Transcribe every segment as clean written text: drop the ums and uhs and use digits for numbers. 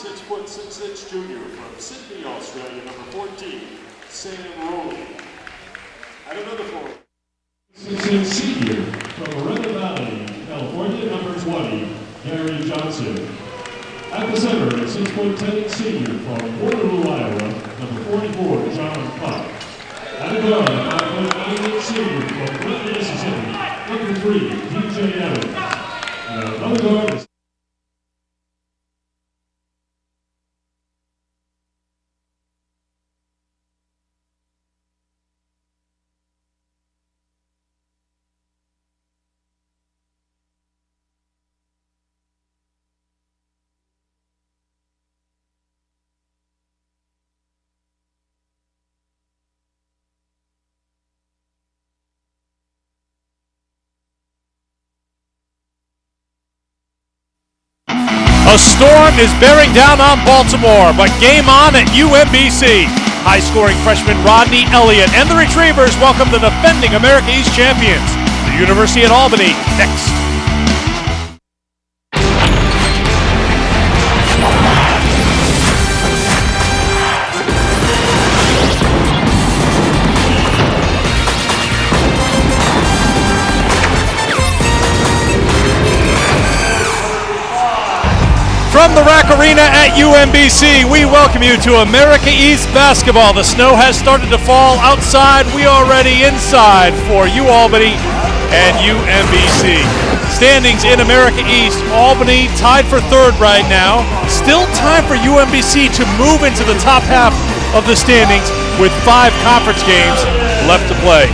6'6" junior from Sydney, Australia, number 14, Sam Rowley. And another forward. 6'6" senior from Moreno Valley, California, number 20, Gary Johnson. At the center, a 6'10" senior from Waterloo, Iowa, number 44, John Puck. At the guard, 5'9" senior from Clinton, Mississippi, number 3, DJ Evans. And another guard is A storm is bearing down on Baltimore, but game on at UMBC. High-scoring freshman Rodney Elliott and the Retrievers welcome the defending America East champions, the University at Albany, next. From the RAC Arena at UMBC, we welcome you to America East basketball. The snow has started to fall outside. We are already inside for UAlbany and UMBC. Standings in America East, Albany tied for third right now. Still time for UMBC to move into the top half of the standings with 5 conference games left to play.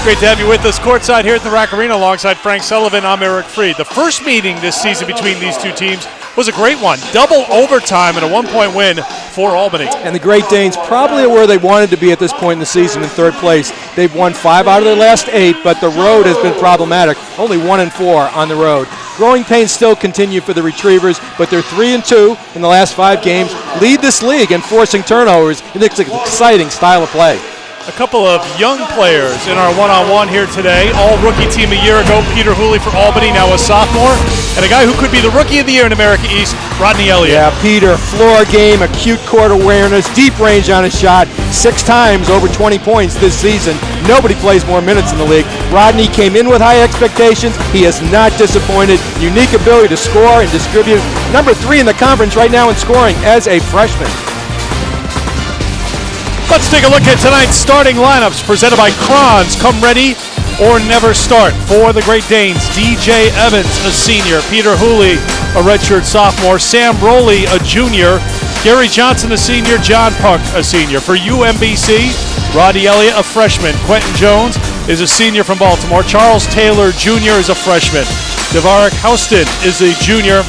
Great to have you with us courtside here at the RAC Arena alongside Frank Sullivan. I'm Eric Freed. The first meeting this season between these two teams was a great one. Double overtime and a 1-point win for Albany. And the Great Danes probably are where they wanted to be at this point in the season in third place. They've won 5 out of their last 8, but the road has been problematic. Only 1-4 on the road. Growing pains still continue for the Retrievers, but they're 3-2 in the last 5 games. Lead this league in forcing turnovers. It's an exciting style of play. A couple of young players in our one-on-one here today. All-rookie team a year ago, Peter Hooley for Albany, now a sophomore. And a guy who could be the Rookie of the Year in America East, Rodney Elliott. Yeah, Peter, floor game, acute court awareness, deep range on his shot, 6 times over 20 points this season. Nobody plays more minutes in the league. Rodney came in with high expectations. He has not disappointed. Unique ability to score and distribute. Number 3 in the conference right now in scoring as a freshman. Let's take a look at tonight's starting lineups presented by Kron's. Come ready or never start. For the Great Danes, DJ Evans, a senior. Peter Hooley, a redshirt sophomore. Sam Rowley, a junior. Gary Johnson, a senior. John Puck, a senior. For UMBC, Rodney Elliott, a freshman. Quentin Jones is a senior from Baltimore. Charles Taylor Jr. is a freshman. Devarick Houston is a junior.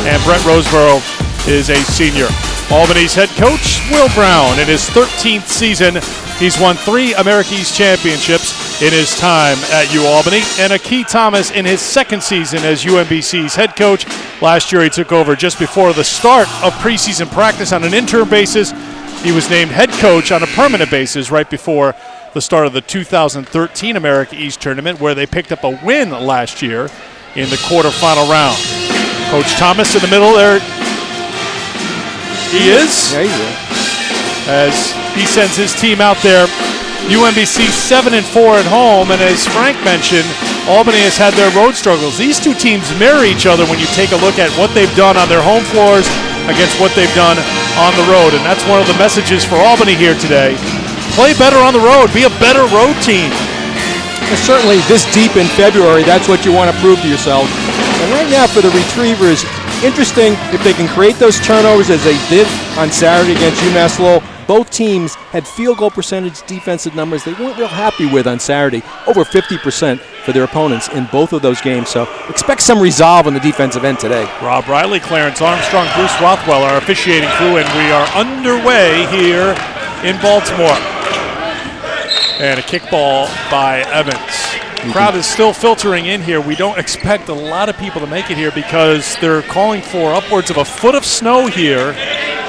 And Brent Roseborough is a senior. Albany's head coach, Will Brown, in his 13th season. He's won 3 America East championships in his time at UAlbany. And Akeem Thomas in his 2nd season as UMBC's head coach. Last year he took over just before the start of preseason practice on an interim basis. He was named head coach on a permanent basis right before the start of the 2013 America East tournament, where they picked up a win last year in the quarterfinal round. Coach Thomas in the middle there. He is. Yeah, he is. As he sends his team out there. UMBC 7-4 at home, and as Frank mentioned, Albany has had their road struggles. These two teams mirror each other when you take a look at what they've done on their home floors against what they've done on the road, and that's one of the messages for Albany here today. Play better on the road. Be a better road team. And certainly this deep in February, that's what you want to prove to yourself. And right now for the Retrievers, interesting if they can create those turnovers as they did on Saturday against UMass Lowell. Both teams had field goal percentage defensive numbers they weren't real happy with on Saturday, over 50% for their opponents in both of those games. So expect some resolve on the defensive end today. Rob Riley, Clarence Armstrong, Bruce Rothwell, our officiating crew, and we are underway here in Baltimore. And a kickball by Evans. The crowd is still filtering in here. We don't expect a lot of people to make it here because they're calling for upwards of a foot of snow here,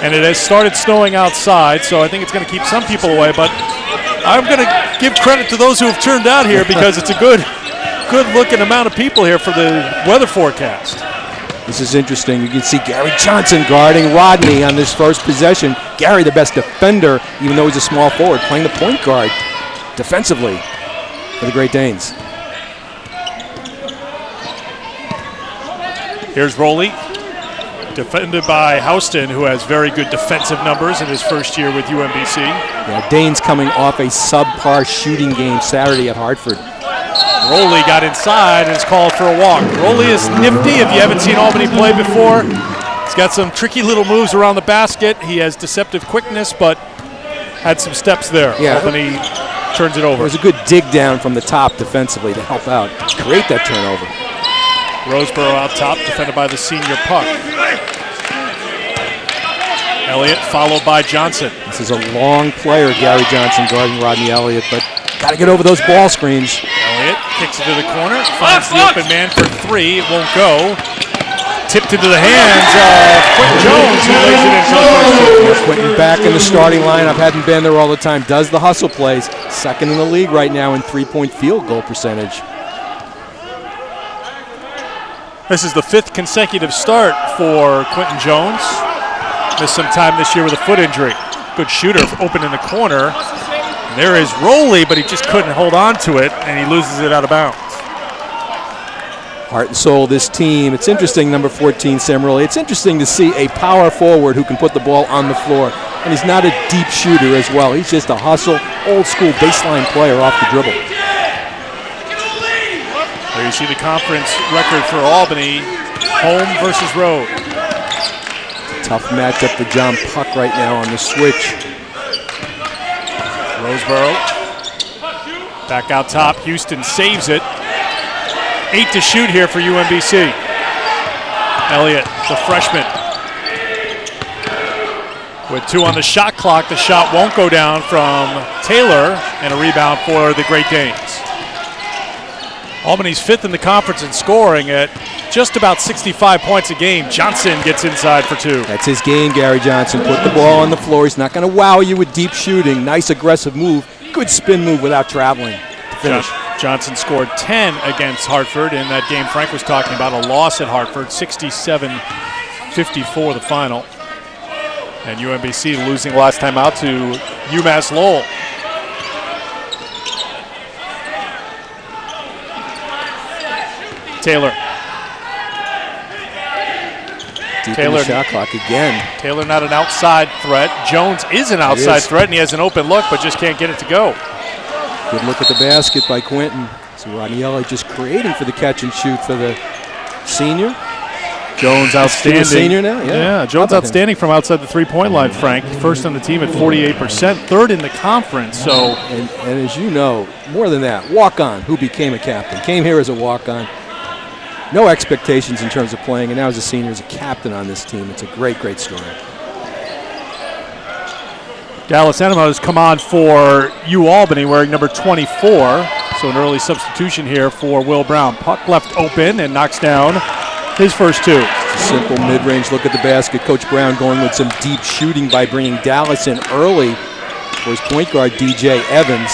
and it has started snowing outside, so I think it's going to keep some people away. But I'm going to give credit to those who have turned out here because it's a good-looking amount of people here for the weather forecast. This is interesting. You can see Gary Johnson guarding Rodney on this first possession. Gary, the best defender, even though he's a small forward, playing the point guard defensively for the Great Danes. Here's Rowley, defended by Houston, who has very good defensive numbers in his first year with UMBC. Yeah, Danes coming off a subpar shooting game Saturday at Hartford. Rowley got inside and is called for a walk. Rowley is nifty if you haven't seen Albany play before. He's got some tricky little moves around the basket. He has deceptive quickness, but had some steps there. Yeah. Albany turns it over. There was a good dig down from the top defensively to help out, create that turnover. Roseboro out top, defended by the senior Puck. Elliott followed by Johnson. This is a long player, Gary Johnson guarding Rodney Elliott, but got to get over those ball screens. Elliott kicks it to the corner, finds the open man for three. It won't go. Tipped into the hands of Quentin Jones, who lays it in for the first two. Quentin back in the starting lineup, hadn't been there all the time, does the hustle plays. Second in the league right now in three-point field goal percentage. This is the fifth consecutive start for Quentin Jones. Missed some time this year with a foot injury. Good shooter, open in the corner. And there is Rowley, but he just couldn't hold on to it, and he loses it out of bounds. Heart and soul of this team. It's interesting, number 14, Sam Rowley. It's interesting to see a power forward who can put the ball on the floor. And he's not a deep shooter as well. He's just a hustle, old-school baseline player off the dribble. There you see the conference record for Albany, home versus road. Tough matchup for John Puck right now on the switch. Roseboro back out top. Houston saves it. 8 to shoot here for UMBC. Elliott, the freshman, with 2 on the shot clock. The shot won't go down from Taylor, and a rebound for the Great Danes. Albany's 5th in the conference in scoring at just about 65 points a game. Johnson gets inside for 2. That's his game, Gary Johnson. Put the ball on the floor. He's not going to wow you with deep shooting. Nice aggressive move. Good spin move without traveling to finish. Johnson scored 10 against Hartford in that game Frank was talking about, a loss at Hartford, 67-54 the final. And UMBC losing last time out to UMass Lowell. Taylor. Deep in the shot clock again. Taylor not an outside threat. Jones is an outside threat, and he has an open look, but just can't get it to go. Good look at the basket by Quentin. So Rodney Elliott just creating for the catch and shoot for the senior. Jones outstanding. He's a senior now? Yeah, Jones outstanding from outside the three-point line, Frank. First on the team at 48%, third in the conference. So, and as you know, more than that, walk-on who became a captain. Came here as a walk-on. No expectations in terms of playing, and now as a senior, as a captain on this team. It's a great, great story. Dallas Enema has come on for UAlbany wearing number 24. So an early substitution here for Will Brown. Puck left open and knocks down his first 2. Simple mid-range look at the basket. Coach Brown going with some deep shooting by bringing Dallas in early for his point guard, DJ Evans.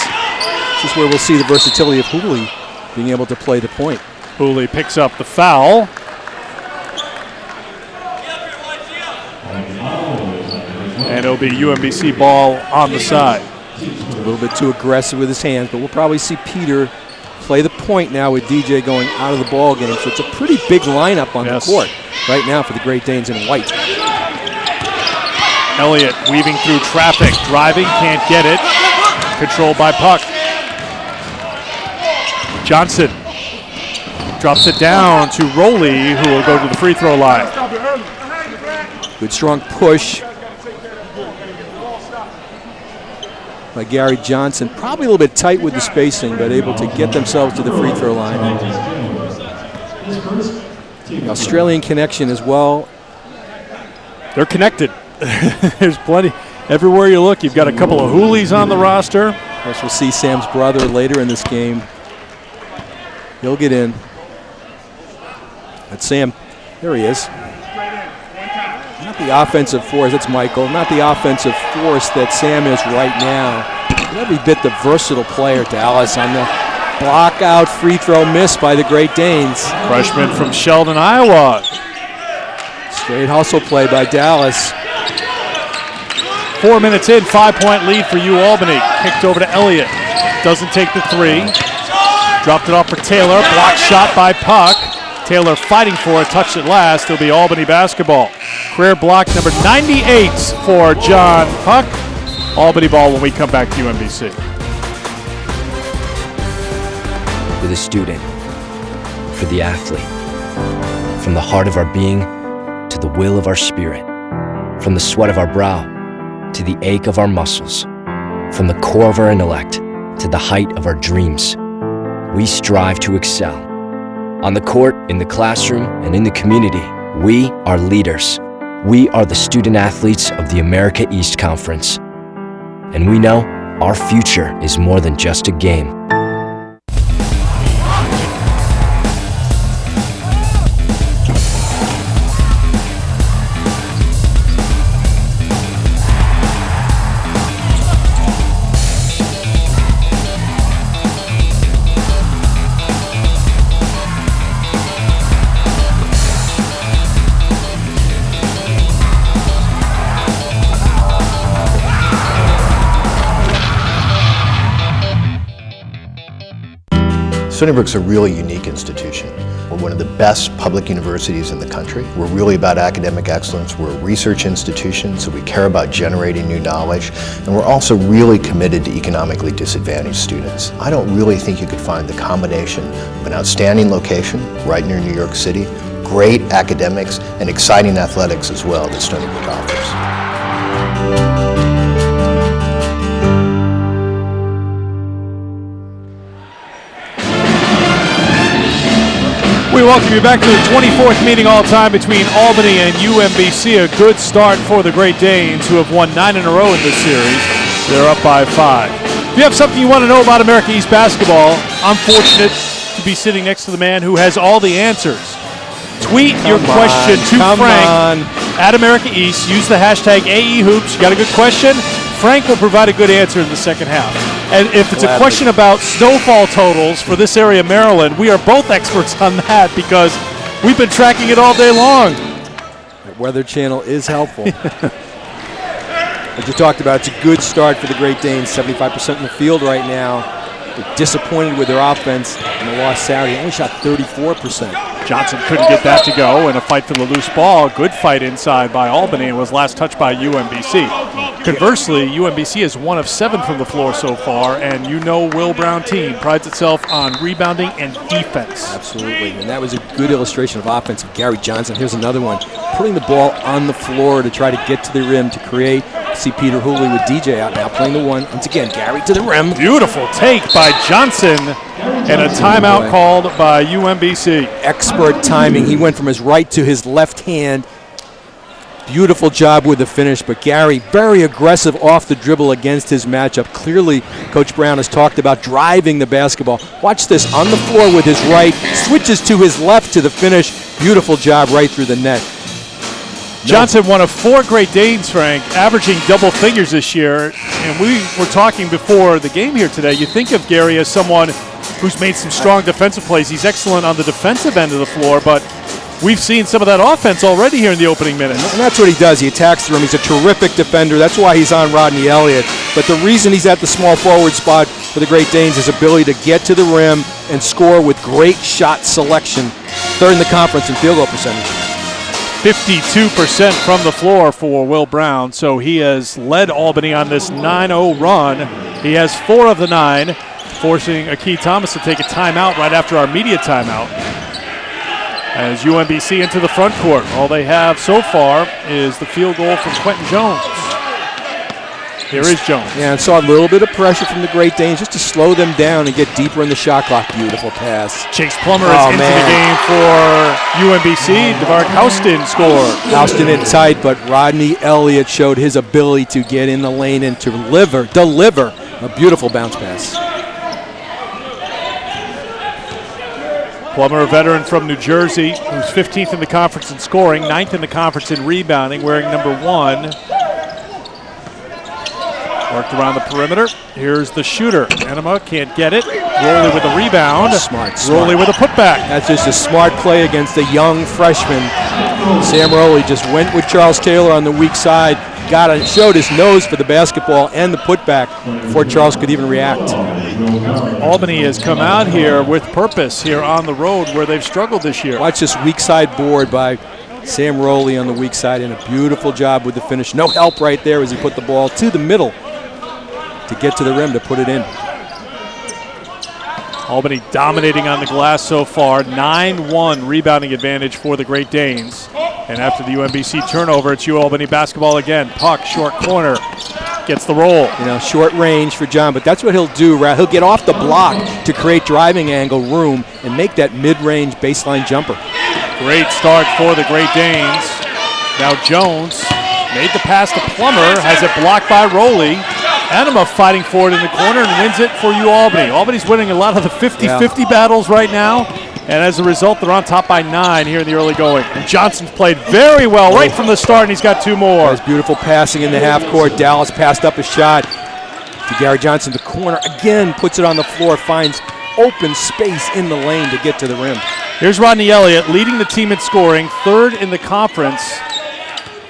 This is where we'll see the versatility of Hooley being able to play the point. Hooley picks up the foul. And it'll be UMBC ball on the side. A little bit too aggressive with his hands, but we'll probably see Peter play the point now with DJ going out of the ball game. So it's a pretty big lineup on the court right now for the Great Danes in white. Elliott weaving through traffic, driving, can't get it. Controlled by Puck. Johnson drops it down to Rowley, who will go to the free throw line. Good strong push by Gary Johnson. Probably a little bit tight with the spacing, but able to get themselves to the free throw line. The Australian connection as well. They're connected. There's plenty. Everywhere you look, you've got a couple of Hoolies on the roster. Of course, we'll see Sam's brother later in this game. He'll get in. That's Sam. There he is. Not the offensive force, that's Michael. Not the offensive force that Sam is right now. Every bit the versatile player, Dallas, on the block out free throw miss by the Great Danes. Freshman from Sheldon, Iowa. Great hustle play by Dallas. 4 minutes in, 5-point lead for UAlbany. Kicked over to Elliott. Doesn't take the three. Dropped it off for Taylor. Blocked shot by Puck. Taylor fighting for it, touched it last. It'll be Albany basketball. Career block number 98 for John Puck. Albany ball when we come back to UMBC. For the student, for the athlete, from the heart of our being to the will of our spirit, from the sweat of our brow to the ache of our muscles, from the core of our intellect to the height of our dreams, we strive to excel. On the court, in the classroom, and in the community, we are leaders. We are the student athletes of the America East Conference. And we know our future is more than just a game. Stony Brook's a really unique institution. We're one of the best public universities in the country. We're really about academic excellence. We're a research institution, so we care about generating new knowledge. And we're also really committed to economically disadvantaged students. I don't really think you could find the combination of an outstanding location right near New York City, great academics, and exciting athletics as well that Stony Brook offers. We welcome you back to the 24th meeting all-time between Albany and UMBC. A good start for the Great Danes, who have won 9 in a row in this series. They're up by 5. If you have something you want to know about America East basketball, I'm fortunate to be sitting next to the man who has all the answers. Tweet your question to Frank at America East. Use the hashtag AEHoops. You got a good question? Frank will provide a good answer in the second half. And if it's a question about snowfall totals for this area of Maryland, we are both experts on that because we've been tracking it all day long. The Weather Channel is helpful. As you talked about, it's a good start for the Great Danes. 75% in the field right now. They're disappointed with their offense and they lost Saturday. Only shot 34%. Johnson couldn't get that to go in a fight for the loose ball. Good fight inside by Albany and was last touched by UMBC. Conversely, UMBC is 1 of 7 from the floor so far, and you know Will Brown team prides itself on rebounding and defense. Absolutely, and that was a good illustration of offense of Gary Johnson. Here's another one, putting the ball on the floor to try to get to the rim to create. See Peter Hooley with DJ out now playing the one. Once again, Gary to the rim. Beautiful take by Johnson, and a timeout called by UMBC. Expert timing. He went from his right to his left hand. Beautiful job with the finish, but Gary very aggressive off the dribble against his matchup. Clearly, Coach Brown has talked about driving the basketball. Watch this, on the floor with his right, switches to his left to the finish. Beautiful job right through the net. Johnson, one of 4 Great Danes, Frank, averaging double figures this year. And we were talking before the game here today. You think of Gary as someone who's made some strong defensive plays. He's excellent on the defensive end of the floor, but we've seen some of that offense already here in the opening minutes. And that's what he does. He attacks the rim. He's a terrific defender. That's why he's on Rodney Elliott. But the reason he's at the small forward spot for the Great Danes is his ability to get to the rim and score with great shot selection. Third in the conference in field goal percentage. 52% from the floor for Will Brown, so he has led Albany on this 9-0 run. He has 4 of the 9, forcing Akeem Thomas to take a timeout right after our media timeout. As UMBC into the front court, all they have so far is the field goal from Quentin Jones. Here is Jones. Yeah, and saw a little bit of pressure from the Great Danes just to slow them down and get deeper in the shot clock. Beautiful pass. Chase Plummer is into the game for UMBC. DeVard Houston scored. Houston in tight, but Rodney Elliott showed his ability to get in the lane and to deliver a beautiful bounce pass. Plummer, a veteran from New Jersey, who's 15th in the conference in scoring, 9th in the conference in rebounding, wearing number 1. Worked around the perimeter. Here's the shooter. Enema can't get it. Rowley with a rebound. Smart. Rowley with a putback. That's just a smart play against a young freshman. Sam Rowley just went with Charles Taylor on the weak side, showed his nose for the basketball and the putback before Charles could even react. Albany has come out here with purpose here on the road where they've struggled this year. Watch this weak side board by Sam Rowley on the weak side, and a beautiful job with the finish. No help right there as he put the ball to the middle to get to the rim to put it in. Albany dominating on the glass so far. 9-1 rebounding advantage for the Great Danes. And after the UMBC turnover, it's UAlbany basketball again. Puck, short corner, gets the roll. You know, short range for John, but that's what he'll do. He'll get off the block to create driving angle room and make that mid-range baseline jumper. Great start for the Great Danes. Now Jones made the pass to Plummer, has it blocked by Rowley. Enema fighting for it in the corner and wins it for UAlbany. Albany's winning a lot of the 50-50 battles right now, and as a result, they're on top by 9 here in the early going. And Johnson's played very well right from the start, and he's got 2 more. That's beautiful passing in the half court. Dallas passed up a shot to Gary Johnson. The corner again puts it on the floor, finds open space in the lane to get to the rim. Here's Rodney Elliott leading the team in scoring, 3rd in the conference.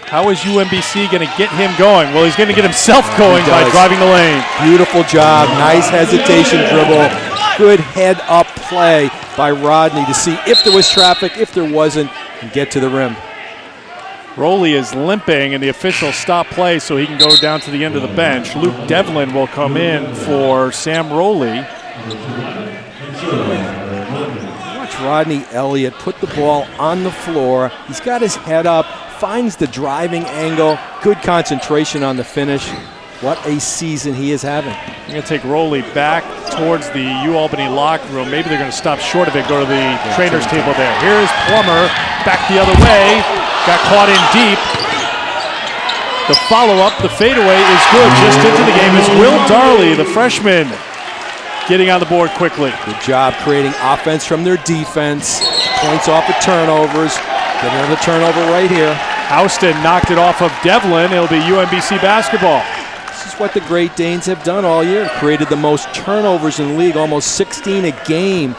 How is UMBC going to get him going? Well, he's going to get himself going by driving the lane. Beautiful job, nice hesitation dribble, good head-up play by Rodney to see if there was traffic, if there wasn't, and get to the rim. Rowley is limping, and the official stopped play so he can go down to the end of the bench. Luke Devlin will come in for Sam Rowley. Watch Rodney Elliott put the ball on the floor. He's got his head up, finds the driving angle, good concentration on the finish. What a season he is having. I'm going to take Rowley back towards the UAlbany locker room. Maybe they're going to stop short of it, go to the trainer's table there. Here's Plummer, back the other way, got caught in deep. The follow-up, the fadeaway is good. Just into the game is Will Darley, the freshman, getting on the board quickly. Good job creating offense from their defense. Points off of turnovers. Get another turnover right here. Houston knocked it off of Devlin. It'll be UMBC basketball. This is what the Great Danes have done all year. Created the most turnovers in the league, almost 16 a game.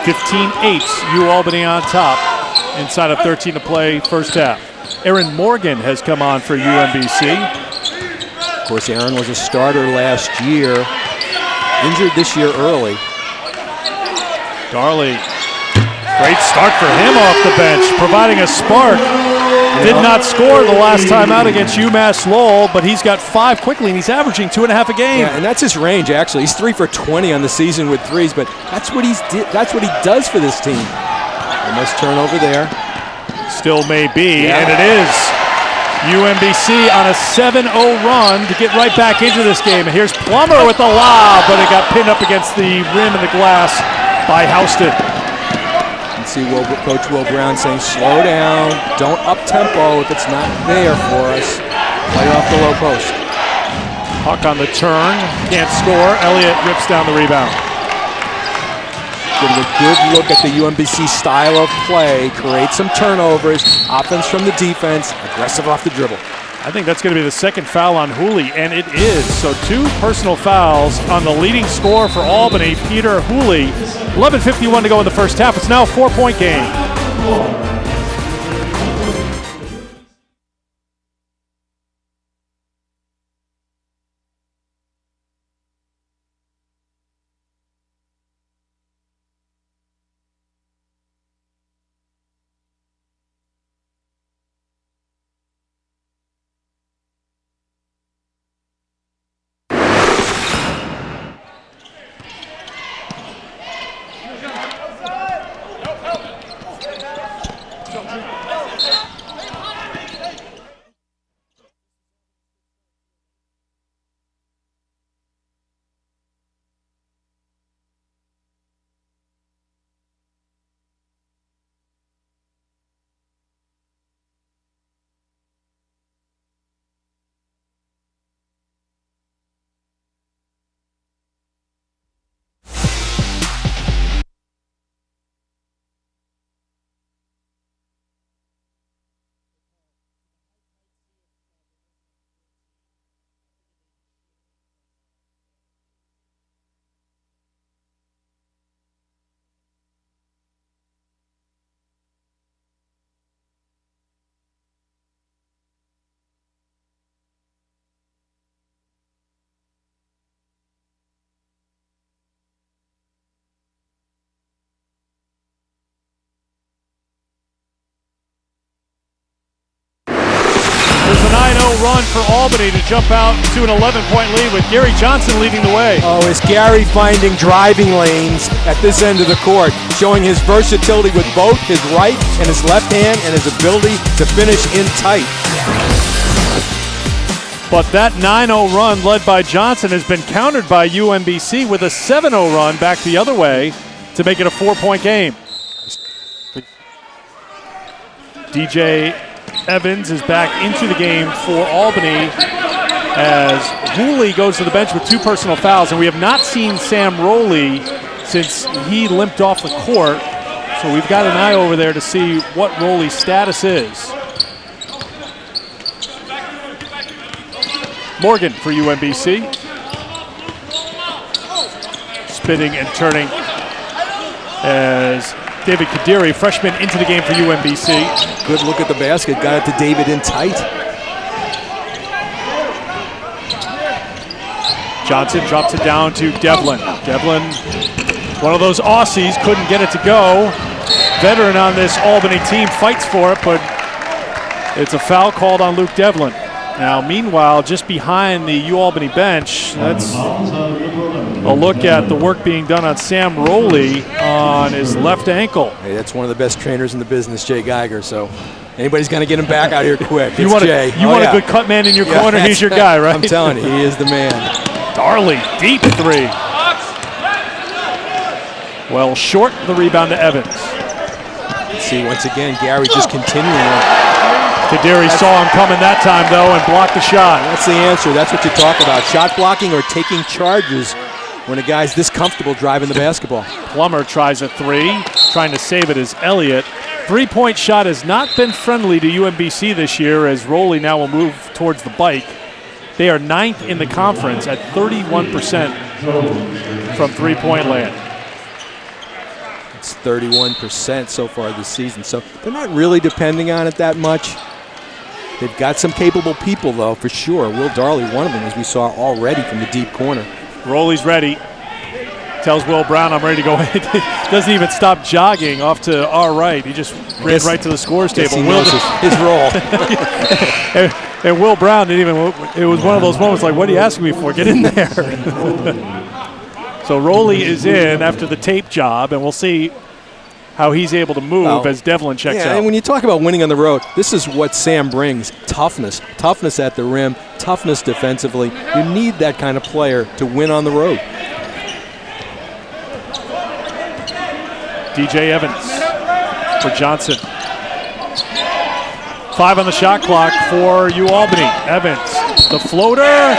UAlbany on top. Inside of 13 to play first half. Aaron Morgan has come on for UMBC. Of course, Aaron was a starter last year. Injured this year early. Darley, great start for him off the bench, providing a spark. Did not score the last time out against UMass Lowell, but he's got 5 quickly, and he's averaging 2.5 a game. Yeah, and that's his range, actually. He's 3 for 20 on the season with threes, but that's what he does for this team. Almost turnover there. Still may be, and it is. UMBC on a 7-0 run to get right back into this game. And here's Plummer with the lob, but it got pinned up against the rim and the glass by Houston. You see Coach Will Brown saying, slow down, don't up-tempo if it's not there for us. Play off the low post. Puck on the turn, can't score. Elliott rips down the rebound. Getting a good look at the UMBC style of play, create some turnovers, offense from the defense, aggressive off the dribble. I think that's going to be the second foul on Hooley, and it is. So 2 personal fouls on the leading scorer for Albany, Peter Hooley. 11:51 to go in the first half. It's now a 4-point game. run for Albany to jump out to an 11-point lead with Gary Johnson leading the way. Oh, is Gary finding driving lanes at this end of the court, showing his versatility with both his right and his left hand and his ability to finish in tight. But that 9-0 run led by Johnson has been countered by UMBC with a 7-0 run back the other way to make it a 4-point game. DJ Evans is back into the game for Albany as Hooley goes to the bench with 2 personal fouls, and we have not seen Sam Rowley since he limped off the court. So we've got an eye over there to see what Rowley's status is. Morgan for UMBC. Spinning and turning as David Kadiri, freshman, into the game for UMBC. Good look at the basket, got it to David in tight. Johnson drops it down to Devlin. Devlin, one of those Aussies, couldn't get it to go. Veteran on this Albany team, fights for it, but it's a foul called on Luke Devlin. Now, meanwhile, just behind the UAlbany bench, that's a look at the work being done on Sam Rowley on his left ankle. Hey, that's one of the best trainers in the business, Jay Geiger, so anybody's going to get him back out here quick. You want a good cut man in your corner, he's your guy, right? I'm telling you, he is the man. Darley, deep 3. Well, short the rebound to Evans. See, once again, Gary just continuing on. Kadiri saw him coming that time, though, and blocked the shot. That's the answer. That's what you talk about. Shot blocking or taking charges when a guy's this comfortable driving the basketball. Plummer tries a 3. Trying to save it is Elliott. 3-point shot has not been friendly to UMBC this year, as Rowley now will move towards the bike. They are 9th in the conference at 31% from 3-point land. It's 31% so far this season, so they're not really depending on it that much. They've got some capable people, though, for sure. Will Darley, one of them, as we saw already from the deep corner. Rowley's ready. Tells Will Brown, I'm ready to go. Doesn't even stop jogging off to our right. He just ran right to the scores table. He knows his role. and Will Brown didn't even, it was one of those moments like, what are you asking me for? Get in there. So Rowley is in after the tape job, and we'll see how he's able to move as Devlin checks out. And when you talk about winning on the road, this is what Sam brings. Toughness. Toughness at the rim, toughness defensively. You need that kind of player to win on the road. DJ Evans for Johnson. 5 on the shot clock for UAlbany. Evans, the floater.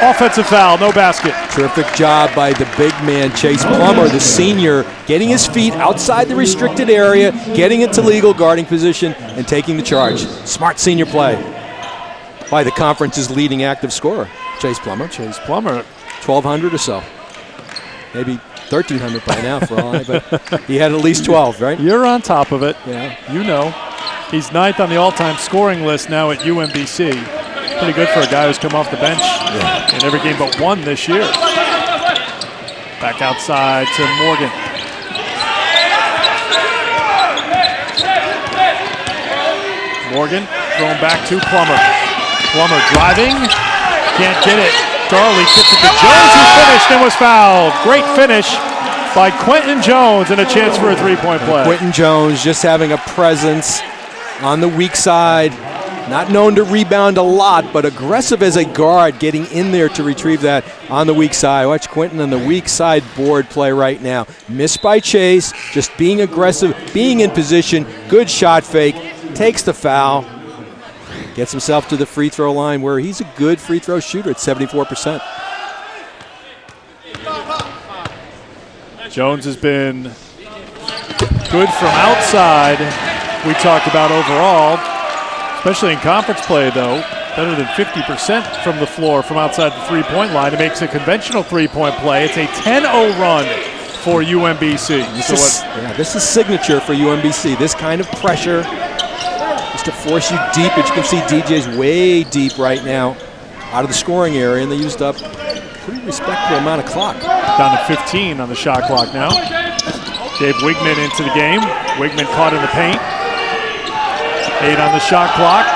Offensive foul, no basket. Terrific job by the big man, Chase Plummer, the senior, getting his feet outside the restricted area, getting it to legal guarding position, and taking the charge. Smart senior play by the conference's leading active scorer, Chase Plummer. Chase Plummer. 1,200 or so. Maybe 1,300 by now for all I, but he had at least 12, right? You're on top of it. Yeah. You know. He's 9th on the all-time scoring list now at UMBC. Pretty good for a guy who's come off the bench in every game but 1 this year. Back outside to Morgan. Morgan thrown back to Plummer. Plummer driving, can't get it. Darley tips it to Jones, who finished and was fouled. Great finish by Quentin Jones and a chance for a 3-point play. Quentin Jones just having a presence on the weak side. Not known to rebound a lot, but aggressive as a guard, getting in there to retrieve that on the weak side. Watch Quentin on the weak side board play right now. Missed by Chase, just being aggressive, being in position, good shot fake, takes the foul, gets himself to the free throw line where he's a good free throw shooter at 74%. Jones has been good from outside. We talked about overall. Especially in conference play, though, better than 50% from the floor from outside the three-point line. It makes a conventional three-point play. It's a 10-0 run for UMBC. This is signature for UMBC. This kind of pressure, just to force you deep. As you can see, DJ's way deep right now out of the scoring area, and they used up a pretty respectable amount of clock. Down to 15 on the shot clock now. Dave Wigman into the game. Wigman caught in the paint. 8 on the shot clock.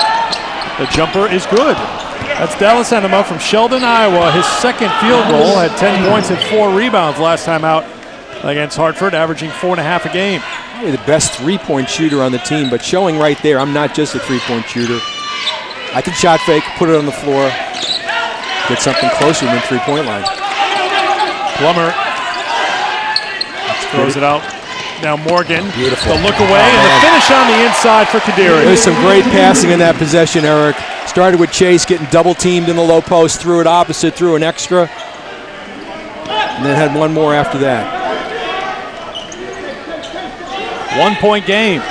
The jumper is good. That's Dallas Enema from Sheldon, Iowa. His second field goal, had 10 points and 4 rebounds last time out against Hartford, averaging 4.5 a game. Probably the best three-point shooter on the team, but showing right there, I'm not just a three-point shooter. I can shot fake, put it on the floor, get something closer than three-point line. Plummer throws it out. Now Morgan, beautiful. The look away, and the finish on the inside for Kadiri. There's some great passing in that possession, Eric. Started with Chase getting double-teamed in the low post, threw it opposite, threw an extra, and then had one more after that. 1 point game.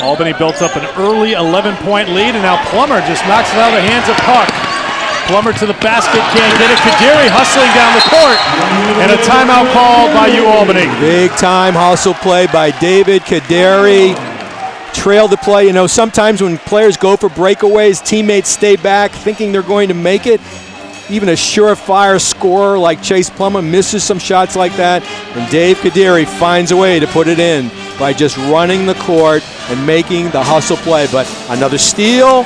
Albany built up an early 11-point lead, and now Plummer just knocks it out of the hands of Puck. Plummer to the basket, can't get it. Kadiri hustling down the court, and a timeout called by UAlbany. Big time hustle play by David Kadiri. Trailed the play. You know, sometimes when players go for breakaways, teammates stay back thinking they're going to make it. Even a surefire scorer like Chase Plummer misses some shots like that, and Dave Kadiri finds a way to put it in by just running the court and making the hustle play. But another steal.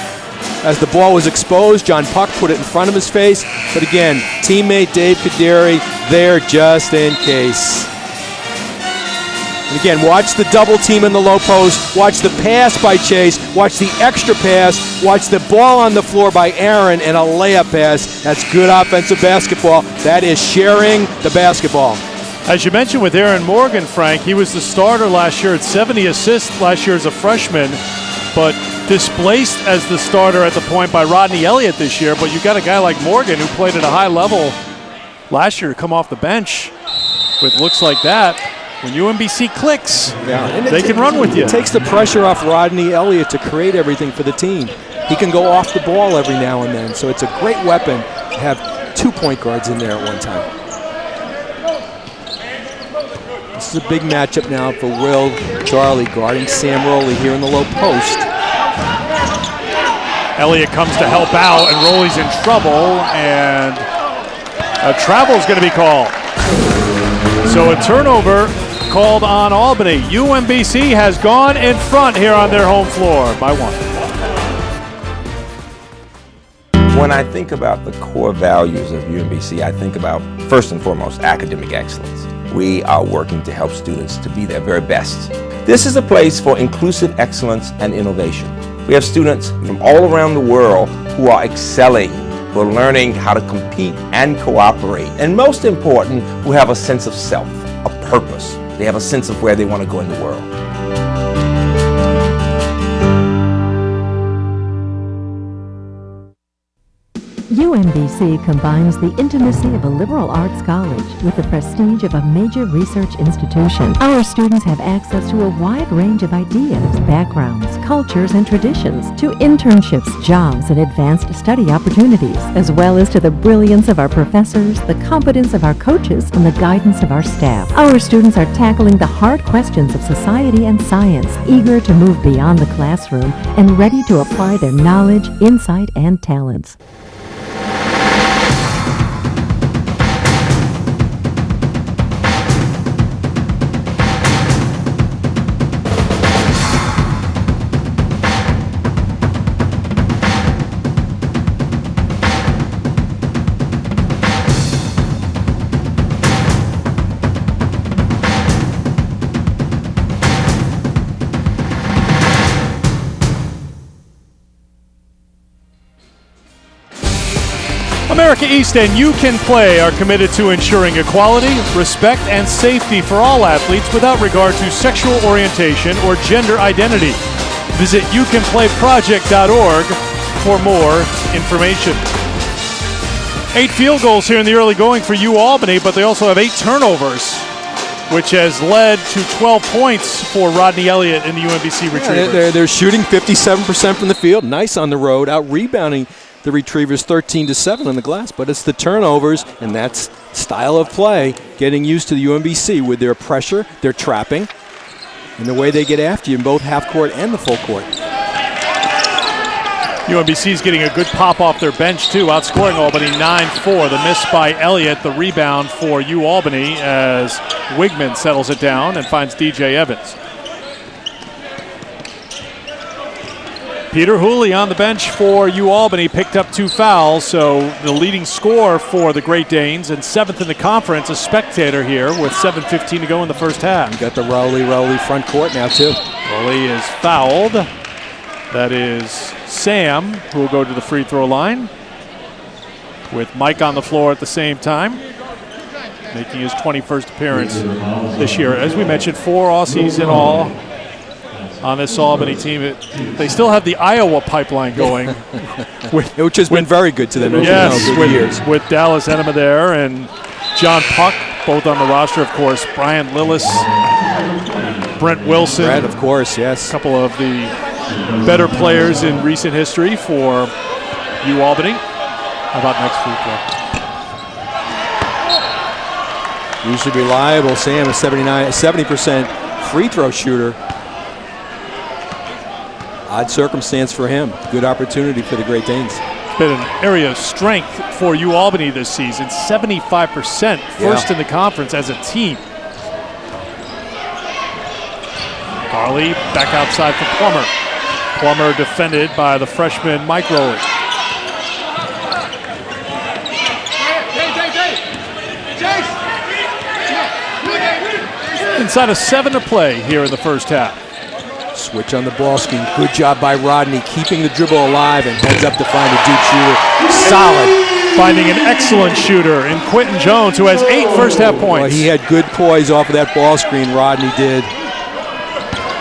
As the ball was exposed, John Puck put it in front of his face. But again, teammate Dave Kadiri there just in case. And again, watch the double team in the low post. Watch the pass by Chase. Watch the extra pass. Watch the ball on the floor by Aaron and a layup pass. That's good offensive basketball. That is sharing the basketball. As you mentioned with Aaron Morgan, Frank, he was the starter last year at 70 assists last year as a freshman, but displaced as the starter at the point by Rodney Elliott this year. But you got a guy like Morgan who played at a high level last year to come off the bench with looks like that. When UMBC clicks, they can run with you. It takes the pressure off Rodney Elliott to create everything for the team. He can go off the ball every now and then, so it's a great weapon to have 2 point guards in there at one time. This is a big matchup now for Will Charlie guarding Sam Rowley here in the low post. Elliott comes to help out, and Rowley's in trouble, and a travel is going to be called. So a turnover called on Albany. UMBC has gone in front here on their home floor by 1. When I think about the core values of UMBC, I think about, first and foremost, academic excellence. We are working to help students to be their very best. This is a place for inclusive excellence and innovation. We have students from all around the world who are excelling, who are learning how to compete and cooperate, and most important, who have a sense of self, a purpose. They have a sense of where they want to go in the world. UMBC combines the intimacy of a liberal arts college with the prestige of a major research institution. Our students have access to a wide range of ideas, backgrounds, cultures, and traditions, to internships, jobs, and advanced study opportunities, as well as to the brilliance of our professors, the competence of our coaches, and the guidance of our staff. Our students are tackling the hard questions of society and science, eager to move beyond the classroom and ready to apply their knowledge, insight, and talents. America East and You Can Play are committed to ensuring equality, respect, and safety for all athletes without regard to sexual orientation or gender identity. Visit youcanplayproject.org for more information. 8 field goals here in the early going for UAlbany, but they also have 8 turnovers, which has led to 12 points for Rodney Elliott in the UMBC Retrievers. They're shooting 57% from the field. Nice on the road, out-rebounding the Retrievers 13-7 on the glass, but it's the turnovers, and that's style of play, getting used to the UMBC with their pressure, their trapping, and the way they get after you in both half court and the full court. UMBC is getting a good pop off their bench, too, outscoring Albany 9-4. The miss by Elliott, the rebound for UAlbany as Wigman settles it down and finds DJ Evans. Peter Hooley on the bench for UAlbany picked up 2 fouls, so the leading scorer for the Great Danes and 7th in the conference, a spectator here with 7:15 to go in the first half. You got the Rowley front court now too. Rowley is fouled. That is Sam, who will go to the free throw line, with Mike on the floor at the same time, making his 21st appearance this year. As we mentioned, 4 Aussies in all on this Albany team. They still have the Iowa pipeline going. Which has been very good to them. Yes, over years. With Dallas Enema there and John Puck, both on the roster, of course. Brian Lillis, Brent Wilson. Brent, of course, yes. A couple of the better players in recent history for UAlbany. How about next free throw? Usually reliable. Sam is 70% free throw shooter. Odd circumstance for him. Good opportunity for the Great Danes. It's been an area of strength for UAlbany this season. 75%, first in the conference as a team. Garley back outside for Plummer. Plummer defended by the freshman Mike Rowley. Inside of 7 to play here in the first half. Switch on the ball screen. Good job by Rodney, keeping the dribble alive and heads up to find a deep shooter. Solid. Finding an excellent shooter in Quentin Jones, who has 8 first half points. Well, he had good poise off of that ball screen, Rodney did.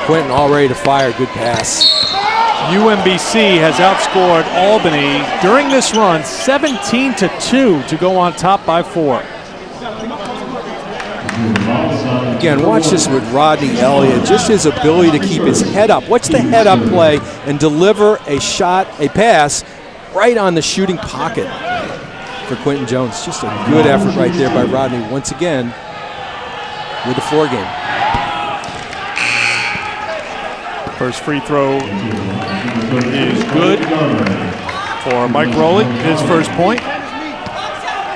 Quentin all ready to fire. Good pass. UMBC has outscored Albany during this run 17-2 to go on top by 4. Again, watch this with Rodney Elliott, just his ability to keep his head up. What's the head up play and deliver a shot, a pass, right on the shooting pocket for Quentin Jones. Just a good effort right there by Rodney once again with the floor game. First free throw is good for Mike Rowley, his first point.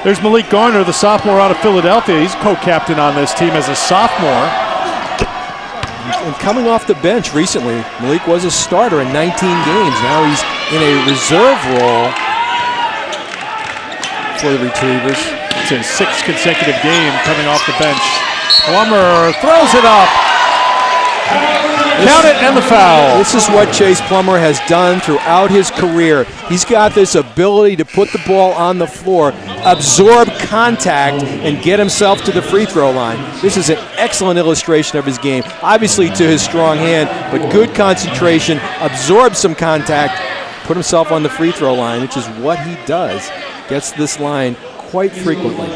There's Malik Garner, the sophomore out of Philadelphia. He's co-captain on this team as a sophomore. And coming off the bench recently, Malik was a starter in 19 games. Now he's in a reserve role for the Retrievers. It's his 6th consecutive game coming off the bench. Plummer throws it up. Count it and the foul. This is what Chase Plummer has done throughout his career. He's got this ability to put the ball on the floor, absorb contact, and get himself to the free throw line. This is an excellent illustration of his game. Obviously to his strong hand, but good concentration, absorb some contact, put himself on the free throw line, which is what he does. Gets this line quite frequently.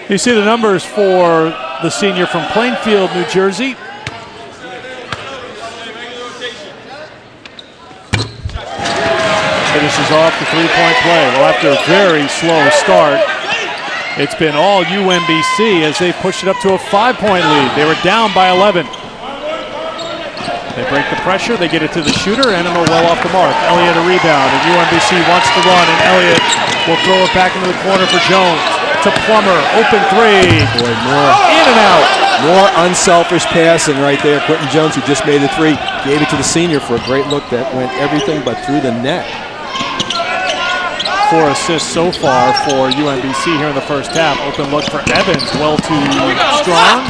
You see the numbers for the senior from Plainfield, New Jersey. Finishes off the three-point play. Well, after a very slow start, it's been all UMBC as they pushed it up to a 5-point lead. They were down by 11. They break the pressure, they get it to the shooter, Enema well off the mark. Elliott a rebound, and UMBC wants to run, and Elliott will throw it back into the corner for Jones. To Plummer, open 3. Boy, more in and out. More unselfish passing right there. Quentin Jones, who just made a 3, gave it to the senior for a great look that went everything but through the net. 4 assists so far for UMBC here in the first half. Open look for Evans, well too strong.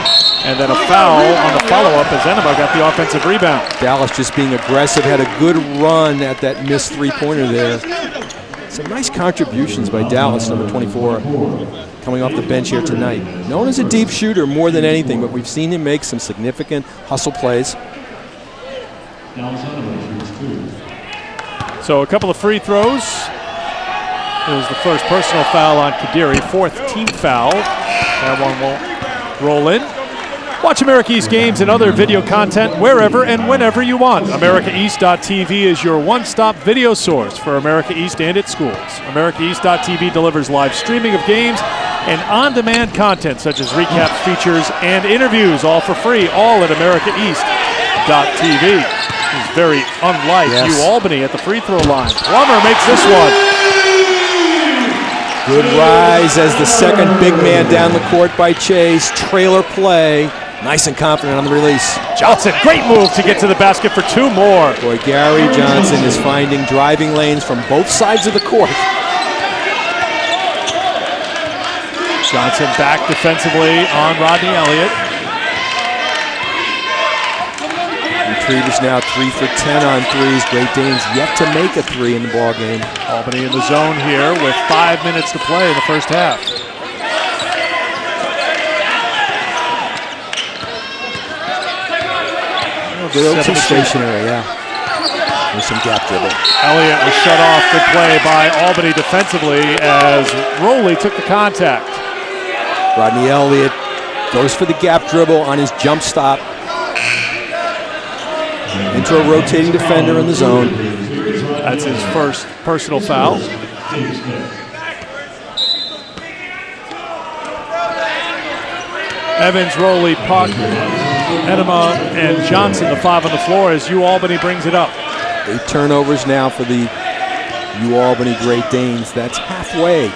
And then a foul on the follow-up as Enema got the offensive rebound. Dallas just being aggressive, had a good run at that missed three-pointer there. Some nice contributions by Dallas, number 24, coming off the bench here tonight. Known as a deep shooter more than anything, but we've seen him make some significant hustle plays. So a couple of free throws. It was the first personal foul on Kadiri, 4th team foul. That one won't roll in. Watch America East games and other video content wherever and whenever you want. AmericaEast.tv is your one-stop video source for America East and its schools. AmericaEast.tv delivers live streaming of games and on-demand content such as recaps, features, and interviews, all for free, all at AmericaEast.tv. This is very unlike UAlbany at the free throw line. Plummer makes this one. Good rise as the second big man down the court by Chase. Trailer play. Nice and confident on the release. Johnson, great move to get to the basket for 2 more. Boy, Gary Johnson is finding driving lanes from both sides of the court. Johnson back defensively on Rodney Elliott. Retrievers now 3 for 10 on threes. Great Danes yet to make a 3 in the ball game. Albany in the zone here with 5 minutes to play in the first half. They're too stationary, yeah. There's some gap dribble. Elliott was shut off. Good play by Albany defensively as Rowley took the contact. Rodney Elliott goes for the gap dribble on his jump stop. Into a rotating defender in the zone. That's his first personal foul. Evans, Rowley, Puck, Enema, and Johnson, the 5 on the floor as UAlbany brings it up. 8 turnovers now for the UAlbany Great Danes. That's halfway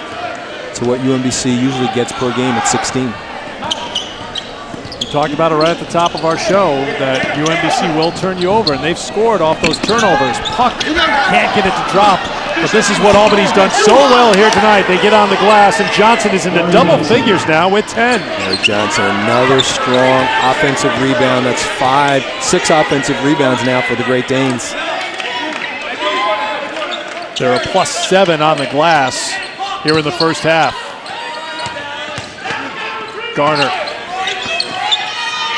to what UMBC usually gets per game at 16. We talked about it right at the top of our show that UMBC will turn you over, and they've scored off those turnovers. Puck can't get it to drop, but this is what Albany's done so well here tonight. They get on the glass, and Johnson is into double figures now with 10. Gary Johnson, another strong offensive rebound. That's 6 offensive rebounds now for the Great Danes. They're a +7 on the glass here in the first half. Garner.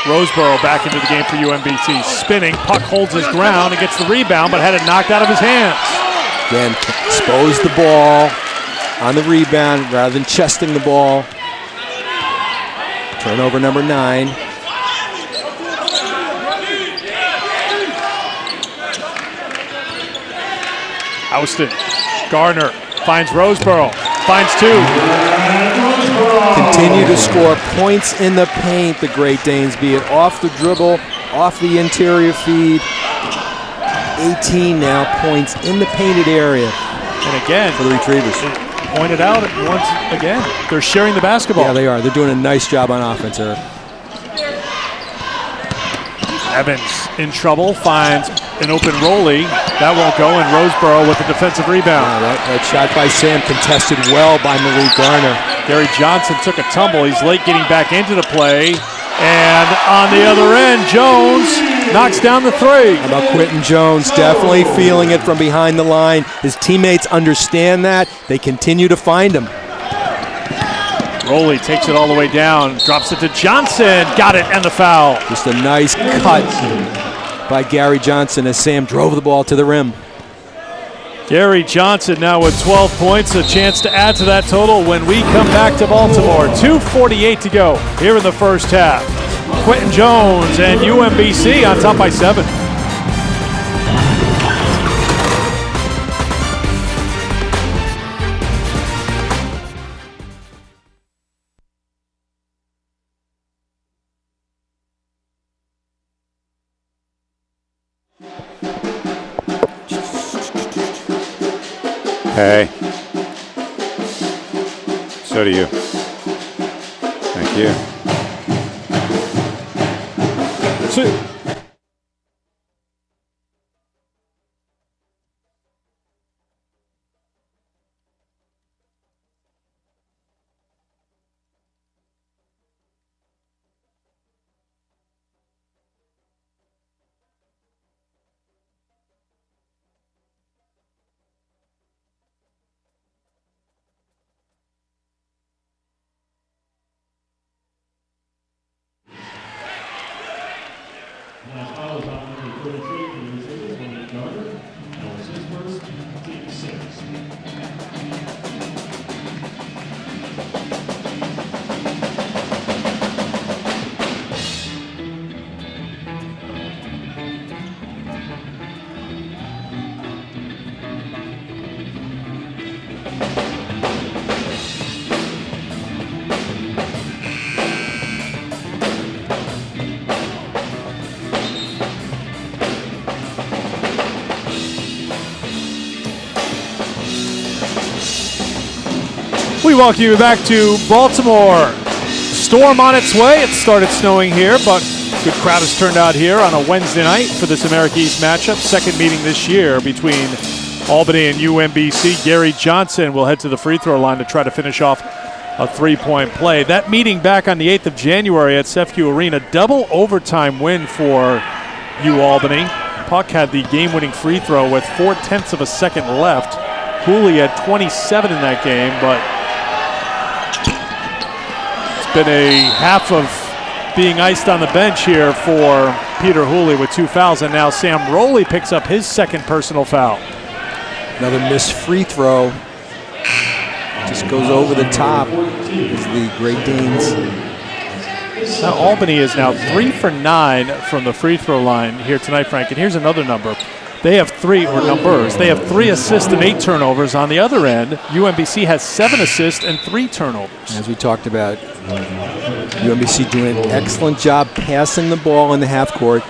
Roseboro back into the game for UMBC. Spinning, Puck holds his ground and gets the rebound, but had it knocked out of his hands. Again, expose the ball on the rebound rather than chesting the ball. Turnover number 9. Houston. Garner finds Roseboro. Finds 2. Continue to score points in the paint, the Great Danes, be it off the dribble, off the interior feed. 18 now points in the painted area. And again, for the Retrievers. Pointed out once again, they're sharing the basketball. Yeah, they are. They're doing a nice job on offense, Eric. Evans in trouble, finds an open Rowley. That won't go, and Roseboro with the defensive rebound. That shot by Sam contested well by Malik Garner. Gary Johnson took a tumble. He's late getting back into the play. And on the other end, Jones knocks down the 3. How about Quentin Jones? Definitely feeling it from behind the line. His teammates understand that. They continue to find him. Rowley takes it all the way down, drops it to Johnson. Got it, and the foul. Just a nice cut by Gary Johnson as Sam drove the ball to the rim. Gary Johnson now with 12 points, a chance to add to that total when we come back to Baltimore. 2:48 to go here in the first half. Quentin Jones and UMBC on top by 7. Hey. So do you. Thank you. We welcome you back to Baltimore. storm on its way. It started snowing here, but good crowd has turned out here on a Wednesday night for this America East matchup. Second meeting this year between Albany and UMBC. Gary Johnson will head to the free throw line to try to finish off a three-point play. That meeting back on the 8th of January at CEFCU Arena, double overtime win for UAlbany. Puck had the game-winning free throw with 0.4 of a second left. Hooley had 27 in that game, but it's been a half of being iced on the bench here for Peter Hooley with 2 fouls, and now Sam Rowley picks up his second personal foul. Another missed free throw. Just goes over the top as the Great Danes. Now Albany is now 3 for 9 from the free throw line here tonight, Frank. And here's another number. They have 3 assists and 8 turnovers. On the other end, UMBC has 7 assists and 3 turnovers. As we talked about, UMBC doing an excellent job passing the ball in the half court.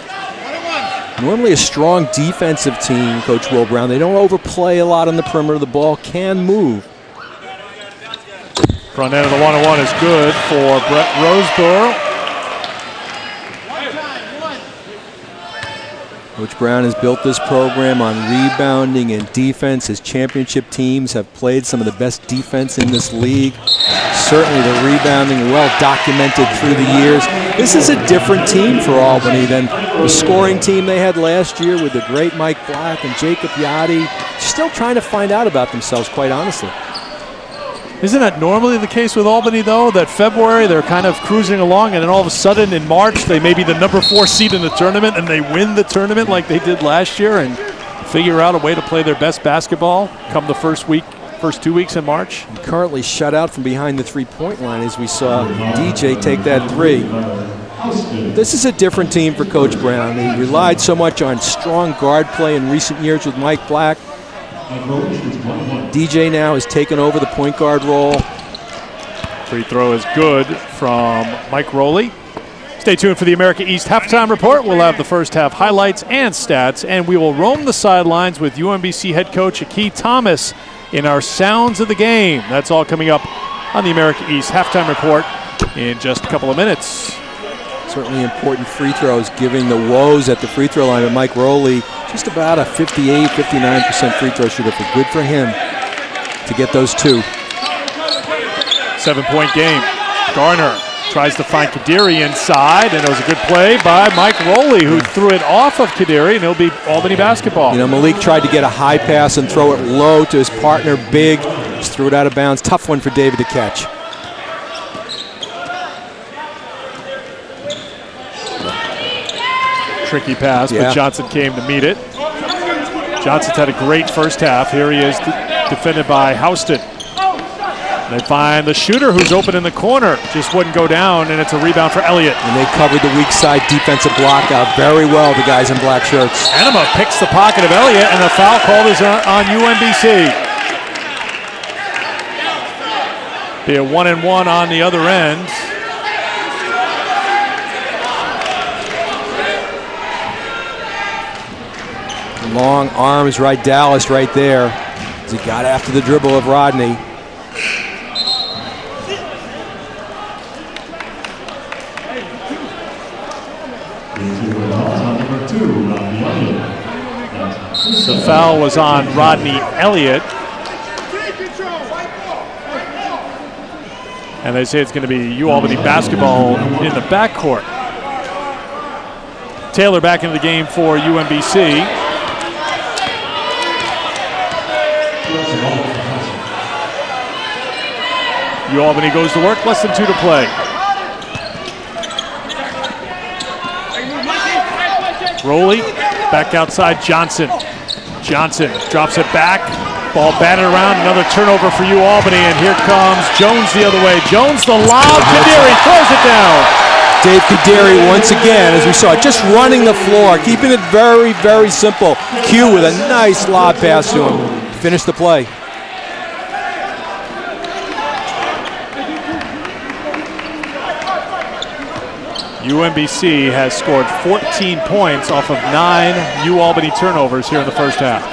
Normally a strong defensive team, Coach Will Brown. They don't overplay a lot on the perimeter. The ball can move. Front end of the 1-on-1 is good for Brett Roseborough. Coach Brown has built this program on rebounding and defense. His championship teams have played some of the best defense in this league. Certainly the rebounding well documented through the years. This is a different team for Albany than the scoring team they had last year with the great Mike Black and Jacob Yachty. Still trying to find out about themselves, quite honestly. Isn't that normally the case with Albany, though, that February they're kind of cruising along, and then all of a sudden in March they may be the number 4 seed in the tournament and they win the tournament like they did last year and figure out a way to play their best basketball come the first 2 weeks in March? Currently shut out from behind the three-point line as we saw DJ take that 3. This is a different team for Coach Brown. He relied so much on strong guard play in recent years with Mike Black. DJ now has taken over the point guard role. Free throw is good from Mike Rowley. Stay tuned for the America East halftime report. We'll have the first half highlights and stats, and we will roam the sidelines with UMBC head coach Akeem Thomas in our Sounds of the Game. That's all coming up on the America East halftime report in just a couple of minutes. Certainly important free throws, giving the woes at the free throw line. But Mike Rowley, just about a 58, 59% free throw shooter. Good for him to get those 2. 7-point game. Garner tries to find Kadiri inside, and it was a good play by Mike Rowley, who threw it off of Kadiri, and it'll be Albany basketball. You know, Malik tried to get a high pass and throw it low to his partner, Big. Just threw it out of bounds. Tough one for David to catch. Tricky pass, but Johnson came to meet it. Johnson's had a great first half. Here he is defended by Houston. They find the shooter who's open in the corner. Just wouldn't go down, and it's a rebound for Elliott. And they covered the weak side defensive block out very well, the guys in black shirts. Enema picks the pocket of Elliott, and the foul call is on UMBC. Be a 1-and-1 on the other end. Long arms, right, Dallas right there as he got after the dribble of Rodney. The foul was on Rodney Elliott. And they say it's going to be UAlbany basketball in the backcourt. Taylor back into the game for UMBC. UAlbany goes to work, less than 2 to play. Rowley back outside Johnson. Johnson drops it back. Ball batted around, another turnover for UAlbany, and here comes Jones the other way. Jones the lob, Kadiri throws it down. Dave Kadiri once again, as we saw, just running the floor, keeping it very, very simple. Q with a nice lob pass to him. Finish the play. UMBC has scored 14 points off of 9 UAlbany turnovers here in the first half.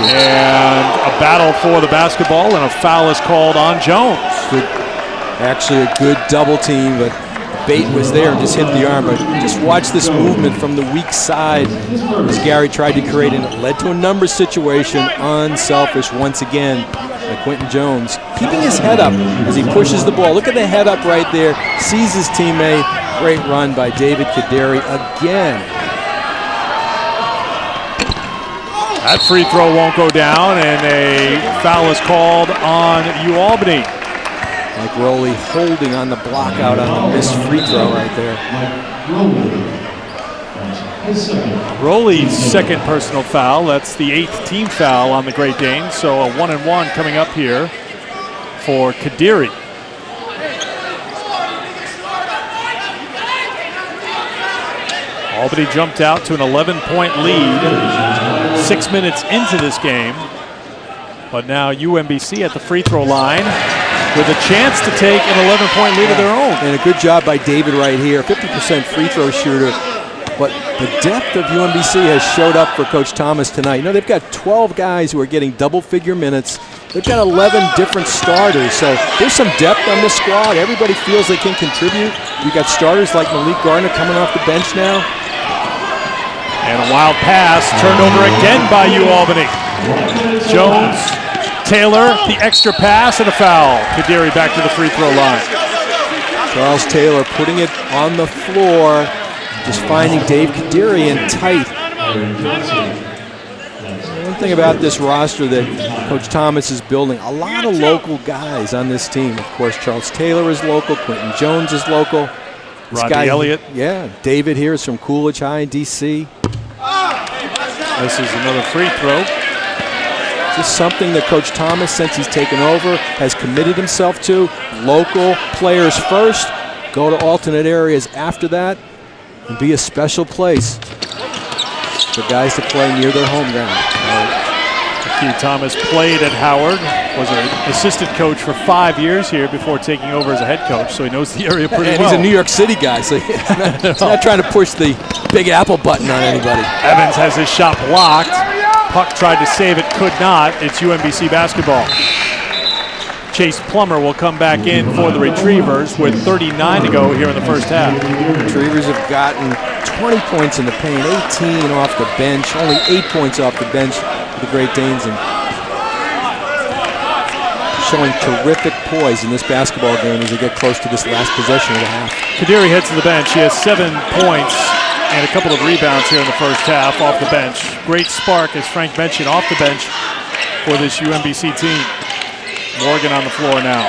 And a battle for the basketball, and a foul is called on Jones. Actually a good double team, but Bate was there and just hit the arm. But just watch this movement from the weak side as Gary tried to create, and it led to a number situation. Unselfish once again by Quentin Jones. Keeping his head up as he pushes the ball. Look at the head up right there. Sees his teammate. Great run by David Kaderi again. That free throw won't go down, and a foul is called on UAlbany. Mike Rowley holding on the block out on the missed free throw right there. Rowley's second personal foul. That's the 8th team foul on the Great Danes. So a 1-and-1 coming up here for Kadiri. Albany jumped out to an 11-point lead 6 minutes into this game. But now UMBC at the free throw line with a chance to take an 11-point lead of their own. And a good job by David right here. 50% free throw shooter. But the depth of UMBC has showed up for Coach Thomas tonight. You know, they've got 12 guys who are getting double-figure minutes. They've got 11 different starters. So there's some depth on this squad. Everybody feels they can contribute. We've got starters like Malik Gardner coming off the bench now. And a wild pass turned over again by UAlbany. Jones, Taylor, the extra pass, and a foul. Kadiri back to the free throw line. Charles Taylor putting it on the floor, just finding Dave Kadiri in tight. One thing about this roster that Coach Thomas is building, a lot of local guys on this team. Of course, Charles Taylor is local, Quentin Jones is local. Rodney Elliott. Yeah, David here is from Coolidge High in D.C. This is another free throw. Just something that Coach Thomas, since he's taken over, has committed himself to. Local players first, go to alternate areas after that, and be a special place for guys to play near their home ground. Keith Thomas played at Howard, was an assistant coach for 5 years here before taking over as a head coach, so he knows the area pretty well. He's a New York City guy, so he's not trying to push the Big Apple button on anybody. Evans has his shot blocked. Puck tried to save it, could not. It's UMBC basketball. Chase Plummer will come back in for the Retrievers with 39 to go here in the first half. Retrievers have gotten 20 points in the paint, 18 off the bench, only 8 points off the bench for the Great Danes, and showing terrific poise in this basketball game as they get close to this last possession of the half. Kadiri heads to the bench. He has 7 points and a couple of rebounds here in the first half off the bench. Great spark, as Frank mentioned, off the bench for this UMBC team. Morgan on the floor now.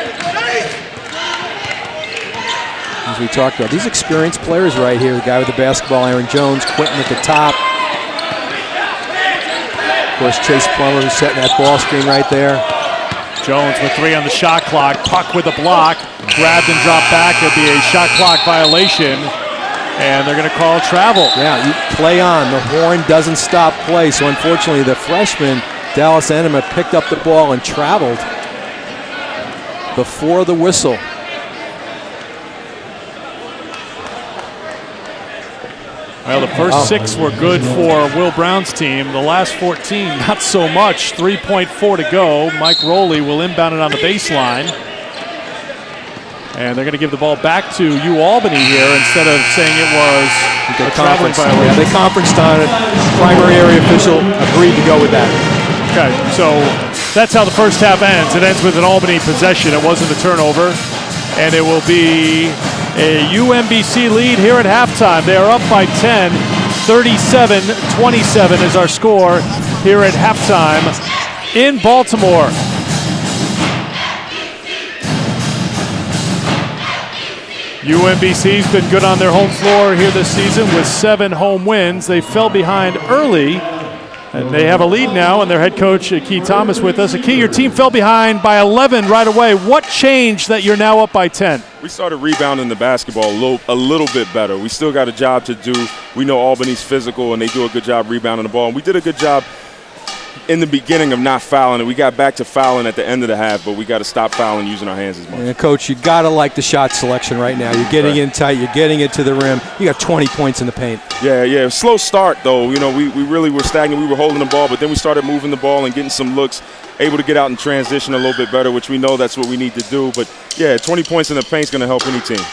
As we talked about, these experienced players right here, the guy with the basketball, Aaron Jones, Quentin at the top. Of course, Chase Plummer, who's setting that ball screen right there. Jones with 3 on the shot clock. Puck with a block. Grabbed and dropped back. It'll be a shot clock violation. And they're going to call travel. Yeah, you play on. The horn doesn't stop play. So unfortunately, the freshman, Dallas Enema, picked up the ball and traveled before the whistle. Well, the first 6 were good for Will Brown's team. The last 14, not so much. 3.4 to go. Mike Rowley will inbound it on the baseline. And they're going to give the ball back to UAlbany here instead of saying it was a traveling violation. Yeah, they conferenced on it. Primary area official agreed to go with that. Okay, so that's how the first half ends. It ends with an Albany possession. It wasn't a turnover. And it will be a UMBC lead here at halftime. They are up by 10. 37-27 is our score here at halftime in Baltimore. UMBC's been good on their home floor here this season with 7 home wins. They fell behind early, and they have a lead now, and their head coach, Keith Thomas, with us. Key, your team fell behind by 11 right away. What changed that you're now up by 10? We started rebounding the basketball a little bit better. We still got a job to do. We know Albany's physical, and they do a good job rebounding the ball. And we did a good job in the beginning of not fouling, and we got back to fouling at the end of the half, but we got to stop fouling using our hands as much. And Coach, you got to like the shot selection right now. You're getting in tight. You're getting it to the rim. You got 20 points in the paint. Yeah. Slow start, though. You know, we really were stagnant. We were holding the ball, but then we started moving the ball and getting some looks, able to get out in transition a little bit better, which we know that's what we need to do. But, yeah, 20 points in the paint is going to help any team.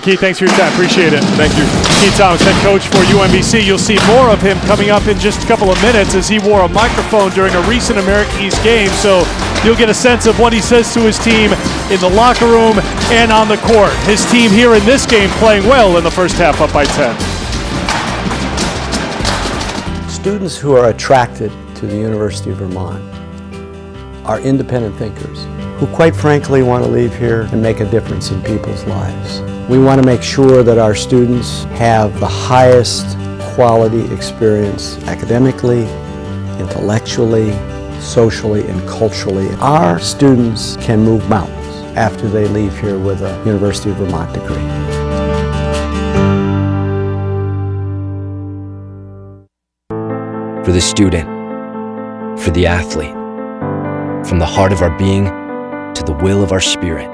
Keith, thanks for your time. Appreciate it. Thank you. Keith Thomas, head coach for UMBC. You'll see more of him coming up in just a couple of minutes as he wore a microphone during a recent American East game. So you'll get a sense of what he says to his team in the locker room and on the court. His team here in this game playing well in the first half, up by 10. Students who are attracted to the University of Vermont are independent thinkers who quite frankly want to leave here and make a difference in people's lives. We want to make sure that our students have the highest quality experience academically, intellectually, socially, and culturally. Our students can move mountains after they leave here with a University of Vermont degree. For the student, for the athlete, from the heart of our being to the will of our spirit,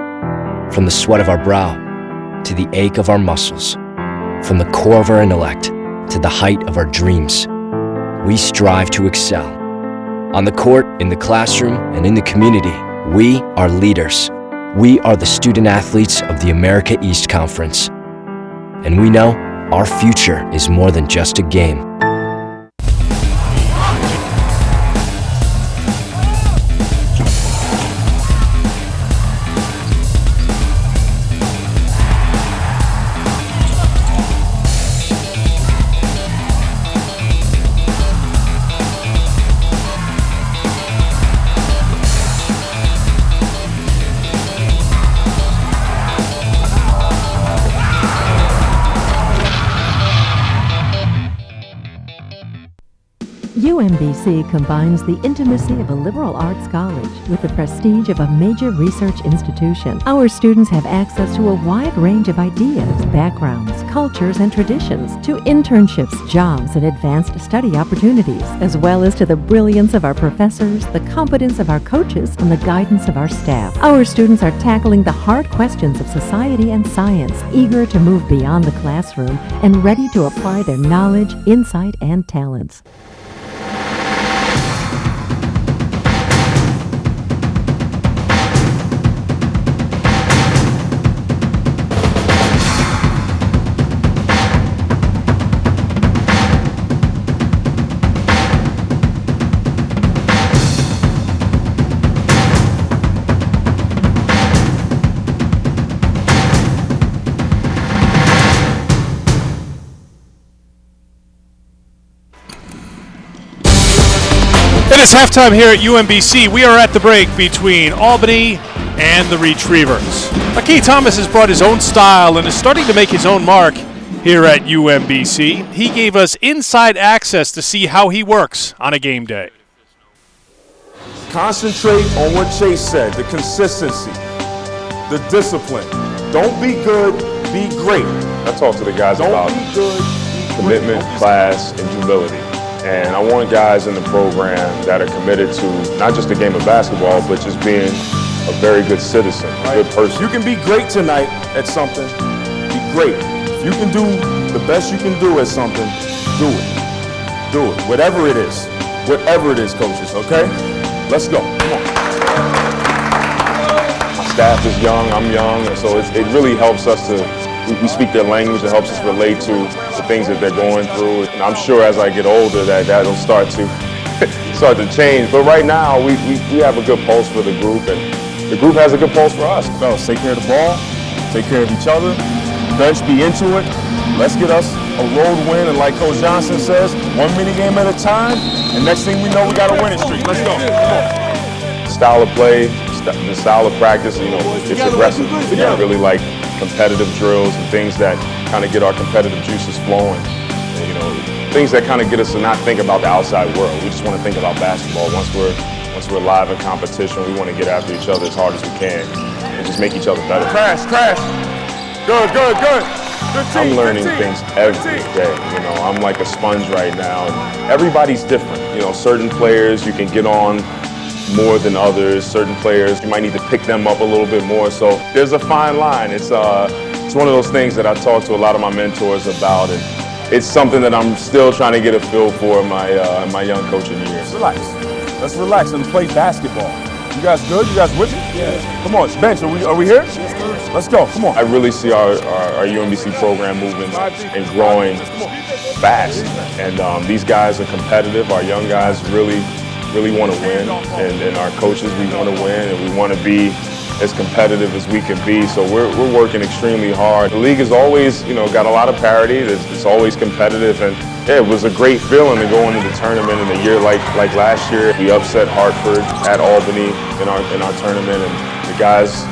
from the sweat of our brow to the ache of our muscles, from the core of our intellect to the height of our dreams, we strive to excel. On the court, in the classroom, and in the community, we are leaders. We are the student athletes of the America East Conference. And we know our future is more than just a game. UMBC combines the intimacy of a liberal arts college with the prestige of a major research institution. Our students have access to a wide range of ideas, backgrounds, cultures, and traditions, to internships, jobs, and advanced study opportunities, as well as to the brilliance of our professors, the competence of our coaches, and the guidance of our staff. Our students are tackling the hard questions of society and science, eager to move beyond the classroom and ready to apply their knowledge, insight, and talents. It is halftime here at UMBC. We are at the break between Albany and the Retrievers. Keith Thomas has brought his own style and is starting to make his own mark here at UMBC. He gave us inside access to see how he works on a game day. Concentrate on what Chase said, the consistency, the discipline. Don't be good, be great. I talk to the guys about Don't be good, be commitment, great. class, and humility. And I want guys in the program that are committed to not just the game of basketball, but just being a very good citizen, a good person. You can be great tonight at something, be great. If you can do the best you can do at something, do it. Do it, whatever it is. Whatever it is, coaches, okay? Let's go, come on. My staff is young, I'm young, and so it really helps us to, we speak their language. It helps us relate to the things that they're going through. And I'm sure as I get older that'll start to change. But right now, we have a good pulse for the group, and the group has a good pulse for us. Fellas, take care of the ball, take care of each other, bench, be into it. Let's get us a road win, and like Coach Johnson says, 1 mini game at a time, and next thing we know, we got a winning streak. Let's go. Style of play, the style of practice, it's aggressive. We don't really like competitive drills and things that kind of get our competitive juices flowing. And, things that kind of get us to not think about the outside world. We just want to think about basketball. Once we're live in competition, we want to get after each other as hard as we can and just make each other better. Crash. Good. I'm learning things every day. You know, I'm like a sponge right now. And everybody's different. You know, certain players you can get on more than others. Certain players you might need to pick them up a little bit more. So there's a fine line. It's one of those things that I talk to a lot of my mentors about, and it's something that I'm still trying to get a feel for in my young coaching years. Relax. Let's relax and play basketball. You guys good? You guys with me? Yeah. Come on, bench. Are we here? Let's go. Come on. I really see our UMBC program moving and growing fast. And these guys are competitive. Our young guys really want to win. And our coaches, we want to win, and we want to be as competitive as we can be. So we're working extremely hard. The league has always, you know, got a lot of parity. It's always competitive. And yeah, it was a great feeling to go into the tournament in a year like last year. We upset Hartford at Albany in our tournament, and the guys,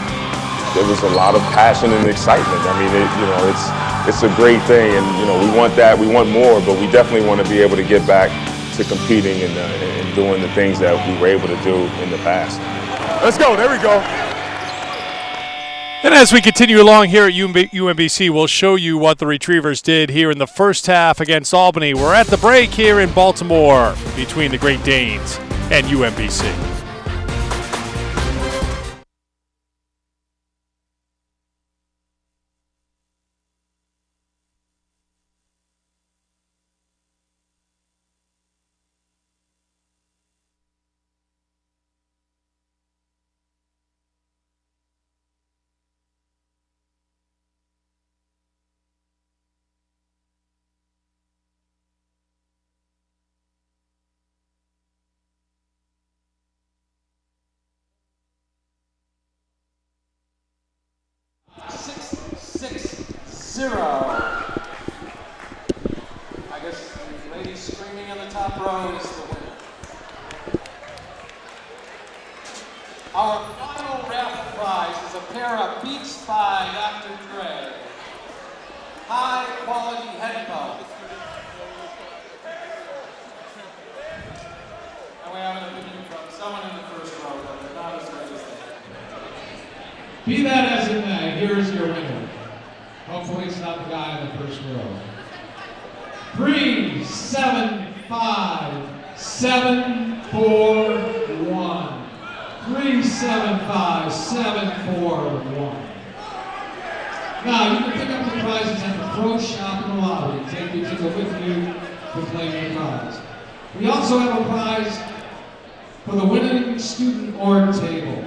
there was a lot of passion and excitement. I mean, it's a great thing, and you know, we want that, we want more, but we definitely want to be able to get back to competing and doing the things that we were able to do in the past. Let's go. There we go. And as we continue along here at UMBC, we'll show you what the Retrievers did here in the first half against Albany. We're at the break here in Baltimore between the Great Danes and UMBC. I guess the lady screaming in the top row is the winner. Our final raffle prize is a pair of Beats by Dr. Dre high quality headphones. And we have an opinion from someone in the first row that they're not as good as they. Be that as it may, here is your winner. Hopefully it's not the guy in the first row. 3, 7, 5, 7, 4, 1. 3, 7, 5, 7, 4, 1. Now you can pick up the prizes at the Pro Shop in the lobby. Take your ticket with you to claim your prize. We also have a prize for the winning student org table.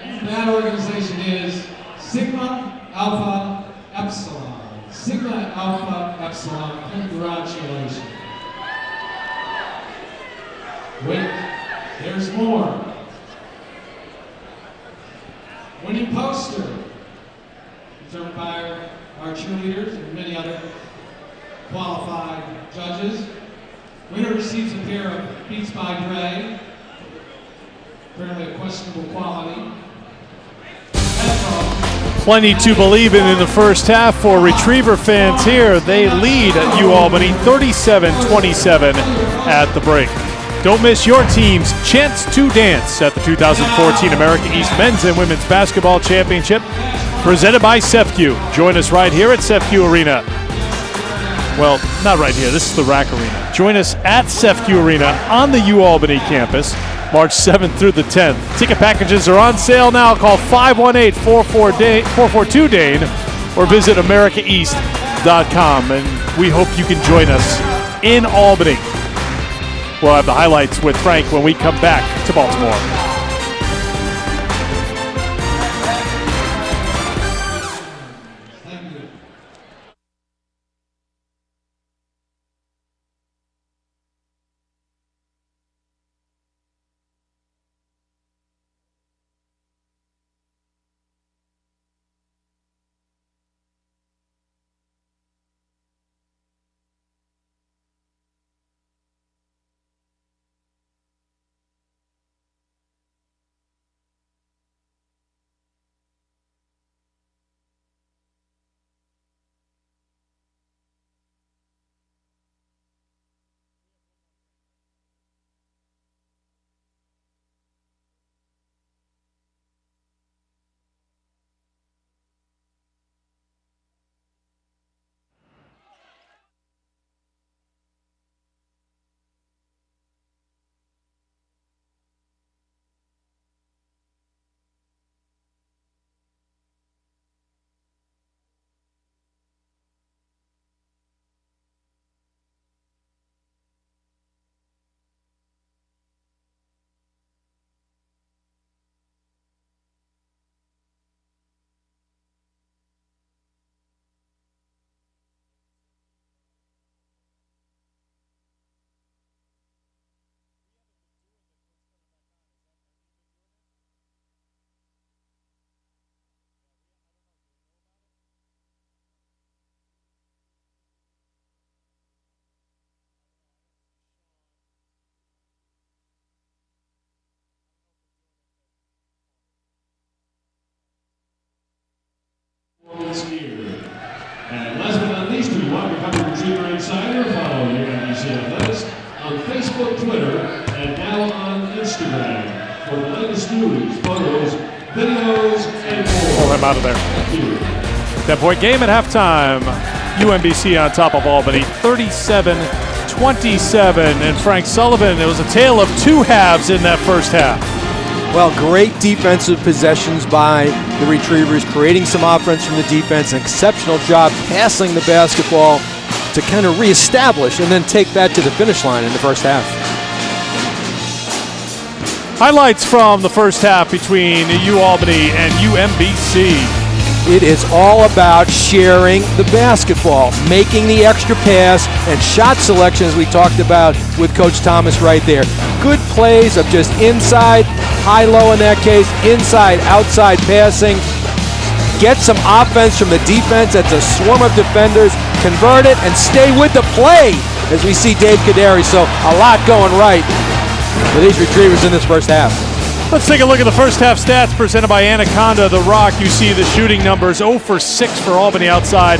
And that organization is Sigma Alpha Epsilon. Sigma Alpha Epsilon, congratulations. Wait, there's more. Winning poster, determined by our cheerleaders and many other qualified judges. Winner receives a pair of Beats by Dre, apparently of questionable quality. Plenty to believe in the first half for Retriever fans here. They lead at UAlbany 37-27 at the break. Don't miss your team's chance to dance at the 2014 America East Men's and Women's Basketball Championship presented by CEFCU. Join us right here at CEFCU Arena. Well, not right here. This is the RAC Arena. Join us at CEFCU Arena on the UAlbany campus, March 7th through the 10th. Ticket packages are on sale now. Call 518-442-DANE or visit AmericaEast.com. And we hope you can join us in Albany. We'll have the highlights with Frank when we come back to Baltimore. here. And last but not least, we want to cover Retriever Insider. Follow UMBC Athletics on Facebook, Twitter, and now on Instagram for the latest news, photos, videos, and more. Pull him out of there. 10-point game at halftime. UMBC on top of Albany, 37-27. And Frank Sullivan, it was a tale of two halves in that first half. Well, great defensive possessions by the Retrievers, creating some offense from the defense, an exceptional job passing the basketball to kind of reestablish and then take that to the finish line in the first half. Highlights from the first half between UAlbany and UMBC. It is all about sharing the basketball, making the extra pass, and shot selection, as we talked about with Coach Thomas right there. Good plays of just inside, high-low in that case, inside, outside passing. Get some offense from the defense. That's a swarm of defenders. Convert it and stay with the play, as we see Dave Kaderi. So a lot going right for these Retrievers in this first half. Let's take a look at the first half stats presented by Anaconda The Rock. You see the shooting numbers, 0 for 6 for Albany outside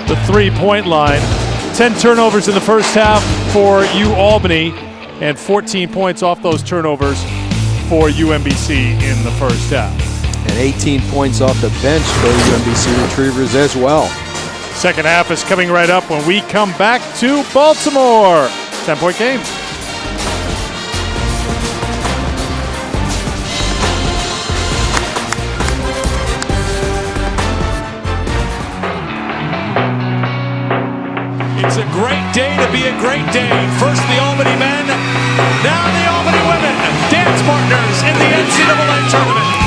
the three-point line. 10 turnovers in the first half for UAlbany, and 14 points off those turnovers for UMBC in the first half. And 18 points off the bench for UMBC Retrievers as well. Second half is coming right up when we come back to Baltimore. 10-point game. It's a great day to be a great day. First the Albany men, now the Albany women, dance partners in the NCAA tournament.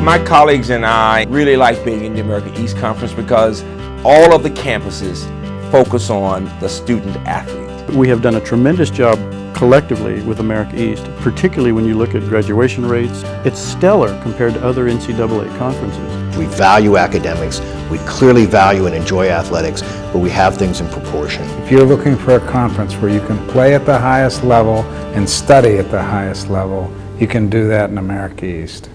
My colleagues and I really like being in the America East Conference because all of the campuses focus on the student athlete. We have done a tremendous job collectively with America East, particularly when you look at graduation rates. It's stellar compared to other NCAA conferences. We value academics, we clearly value and enjoy athletics, but we have things in proportion. If you're looking for a conference where you can play at the highest level and study at the highest level, you can do that in America East.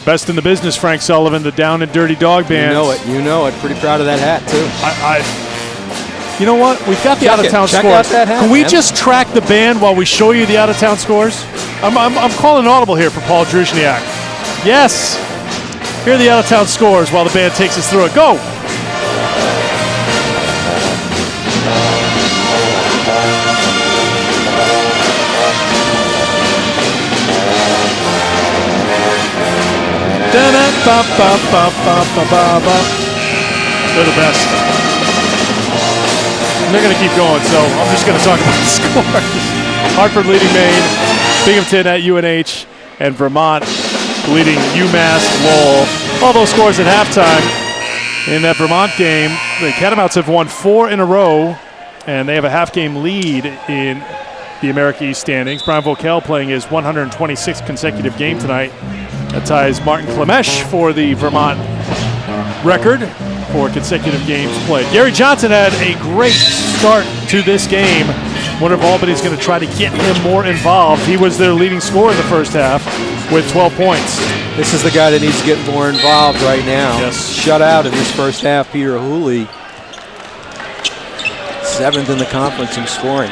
Best in the business, Frank Sullivan, the Down and Dirty Dog Band. You know it. Pretty proud of that hat, too. You know what? We've got the out-of-town scores. Check out that hat, Can we man. just track the band while we show you the out-of-town scores? I'm calling audible here for Paul Druzhniak. Yes. Here are the out-of-town scores while the band takes us through it. Go. They're the best. And they're going to keep going, so I'm just going to talk about the scores. Hartford leading Maine, Binghamton at UNH, and Vermont leading UMass Lowell. All those scores at halftime in that Vermont game. The Catamounts have won 4 in a row, and they have a half-game lead in the America East standings. Brian Vauquel playing his 126th consecutive game tonight. That ties Martin Klemesh for the Vermont record for consecutive games played. Gary Johnson had a great start to this game. Wonder if Albany's going to try to get him more involved. He was their leading scorer in the first half with 12 points. This is the guy that needs to get more involved right now. Yes. Shut out in this first half, Peter Hooley. 7th in the conference in scoring.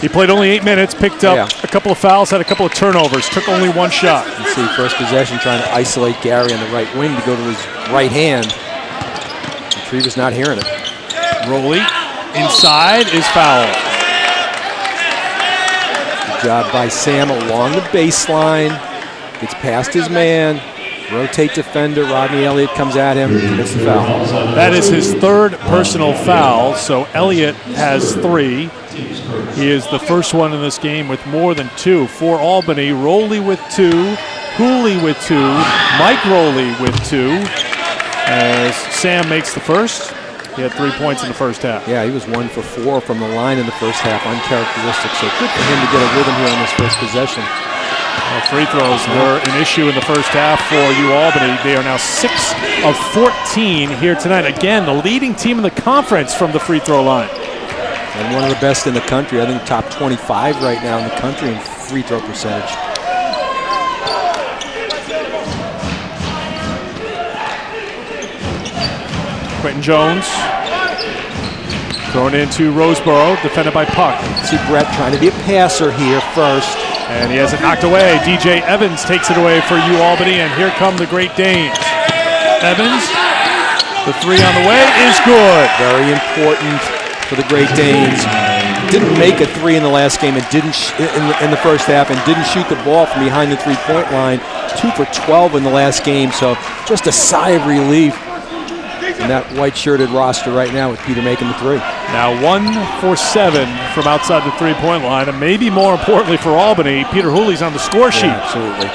He played only 8 minutes, picked up a couple of fouls, had a couple of turnovers, took only 1 shot. You see first possession trying to isolate Gary on the right wing to go to his right hand. Retriever's not hearing it. Rowley inside is foul. Good job by Sam along the baseline. Gets past his man. Rotate defender. Rodney Elliott comes at him. Gets the foul. That is his 3rd personal foul. So Elliott has 3. He is the first one in this game with more than 2 for Albany. Rowley with 2. Hooley with 2. Mike Rowley with 2. As Sam makes the first. He had 3 points in the first half. Yeah, he was 1 for 4 from the line in the first half. Uncharacteristic. So good for him to get a rhythm here on this first possession. Well, free throws were an issue in the first half for UAlbany. They are now 6 of 14 here tonight. Again, the leading team in the conference from the free throw line. And one of the best in the country. I think top 25 right now in the country in free throw percentage. Quentin Jones thrown into Roseboro, defended by Puck. See Brett trying to be a passer here first. And he has it knocked away. DJ Evans takes it away for UAlbany, and here come the Great Danes. Evans, the 3 on the way is good. Very important for the Great Danes. Didn't make a 3 in the last game and didn't in the first half, and didn't shoot the ball from behind the 3-point line. 2 for 12 in the last game, so just a sigh of relief in that white-shirted roster right now with Peter making the 3. Now 1 for 7 from outside the 3-point line, and maybe more importantly for Albany, Peter Hooley's on the score sheet. Yeah, absolutely.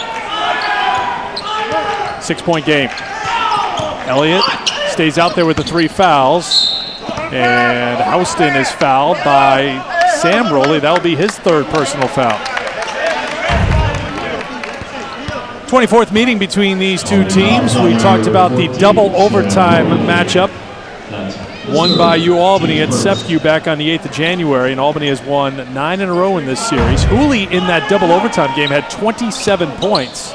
6-point game. Elliott stays out there with the 3 fouls, and Houston is fouled by Sam Rowley. That'll be his 3rd personal foul. 24th meeting between these two teams. We talked about the double overtime matchup won by UAlbany at Sefcu back on the 8th of January, and Albany has won 9 in a row in this series. Hooley in that double overtime game had 27 points.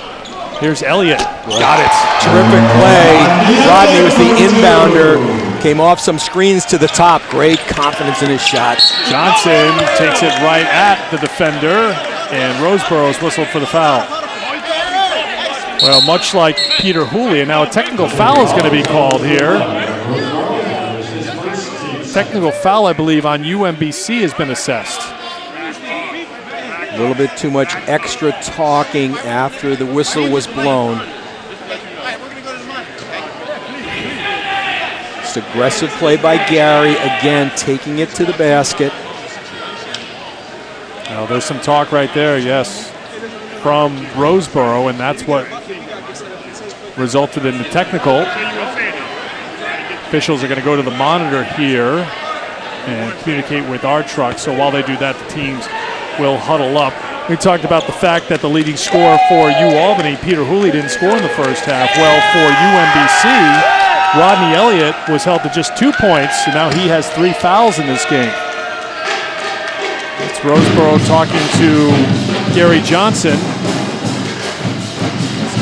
Here's Elliott. Got it. Terrific play. Rodney was the inbounder. Came off some screens to the top. Great confidence in his shot. Johnson takes it right at the defender, and Roseboro's whistled for the foul. Well, much like Peter Hooley, and now a technical foul is going to be called here. Technical foul, I believe, on UMBC has been assessed. A little bit too much extra talking after the whistle was blown. Just aggressive play by Gary, again taking it to the basket. Well, there's some talk right there, yes, from Roseboro, and that's what resulted in the technical. Officials are going to go to the monitor here and communicate with our truck. So while they do that, the teams will huddle up. We talked about the fact that the leading scorer for UAlbany, Peter Hooley, didn't score in the first half. Well, for UMBC, Rodney Elliott was held to just 2 points, so now he has 3 fouls in this game. It's Roseboro talking to Gary Johnson.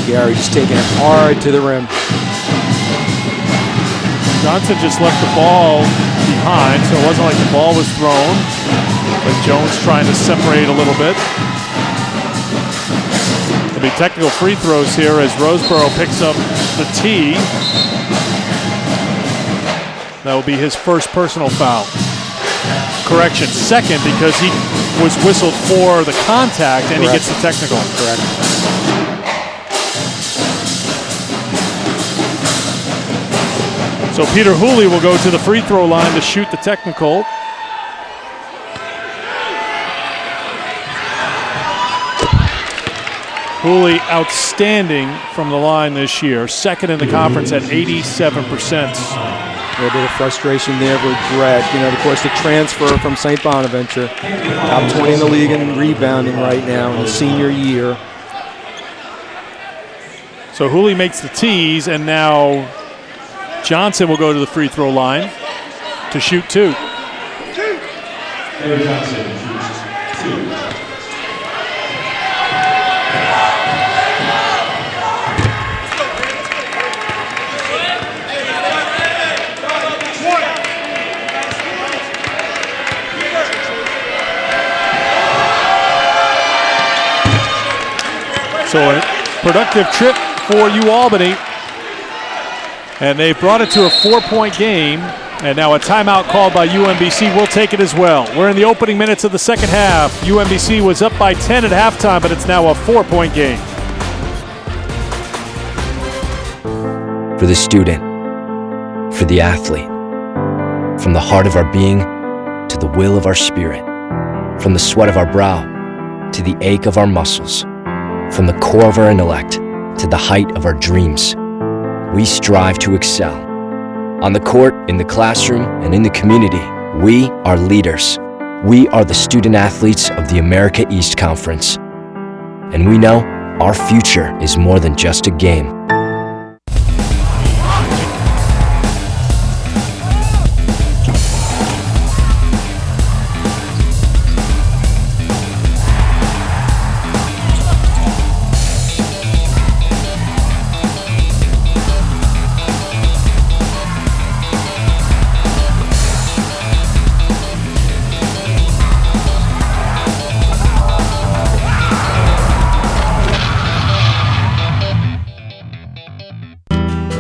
Gary just taking it hard to the rim. Johnson just left the ball behind, so it wasn't like the ball was thrown, but Jones trying to separate a little bit. There'll be technical free throws here as Roseboro picks up the tee. That will be his first personal foul. Correction, second, because he was whistled for the contact and he gets the technical. Correct. So Peter Hooley will go to the free throw line to shoot the technical. Hooley outstanding from the line this year. Second in the conference at 87%. A little bit of frustration there with Brett. You know, of course, the transfer from St. Bonaventure. Top 20 in the league in rebounding right now in his senior year. So Hooley makes the tees, and now Johnson will go to the free throw line to shoot 2. Larry Johnson shoots 2. So a productive trip for UAlbany. And they brought it to a 4-point game. And now a timeout called by UMBC. We'll take it as well. We're in the opening minutes of the second half. UMBC was up by 10 at halftime, but it's now a 4-point game. For the student, for the athlete, from the heart of our being to the will of our spirit, from the sweat of our brow to the ache of our muscles, from the core of our intellect to the height of our dreams, we strive to excel. On the court, in the classroom, and in the community, we are leaders. We are the student athletes of the America East Conference. And we know our future is more than just a game.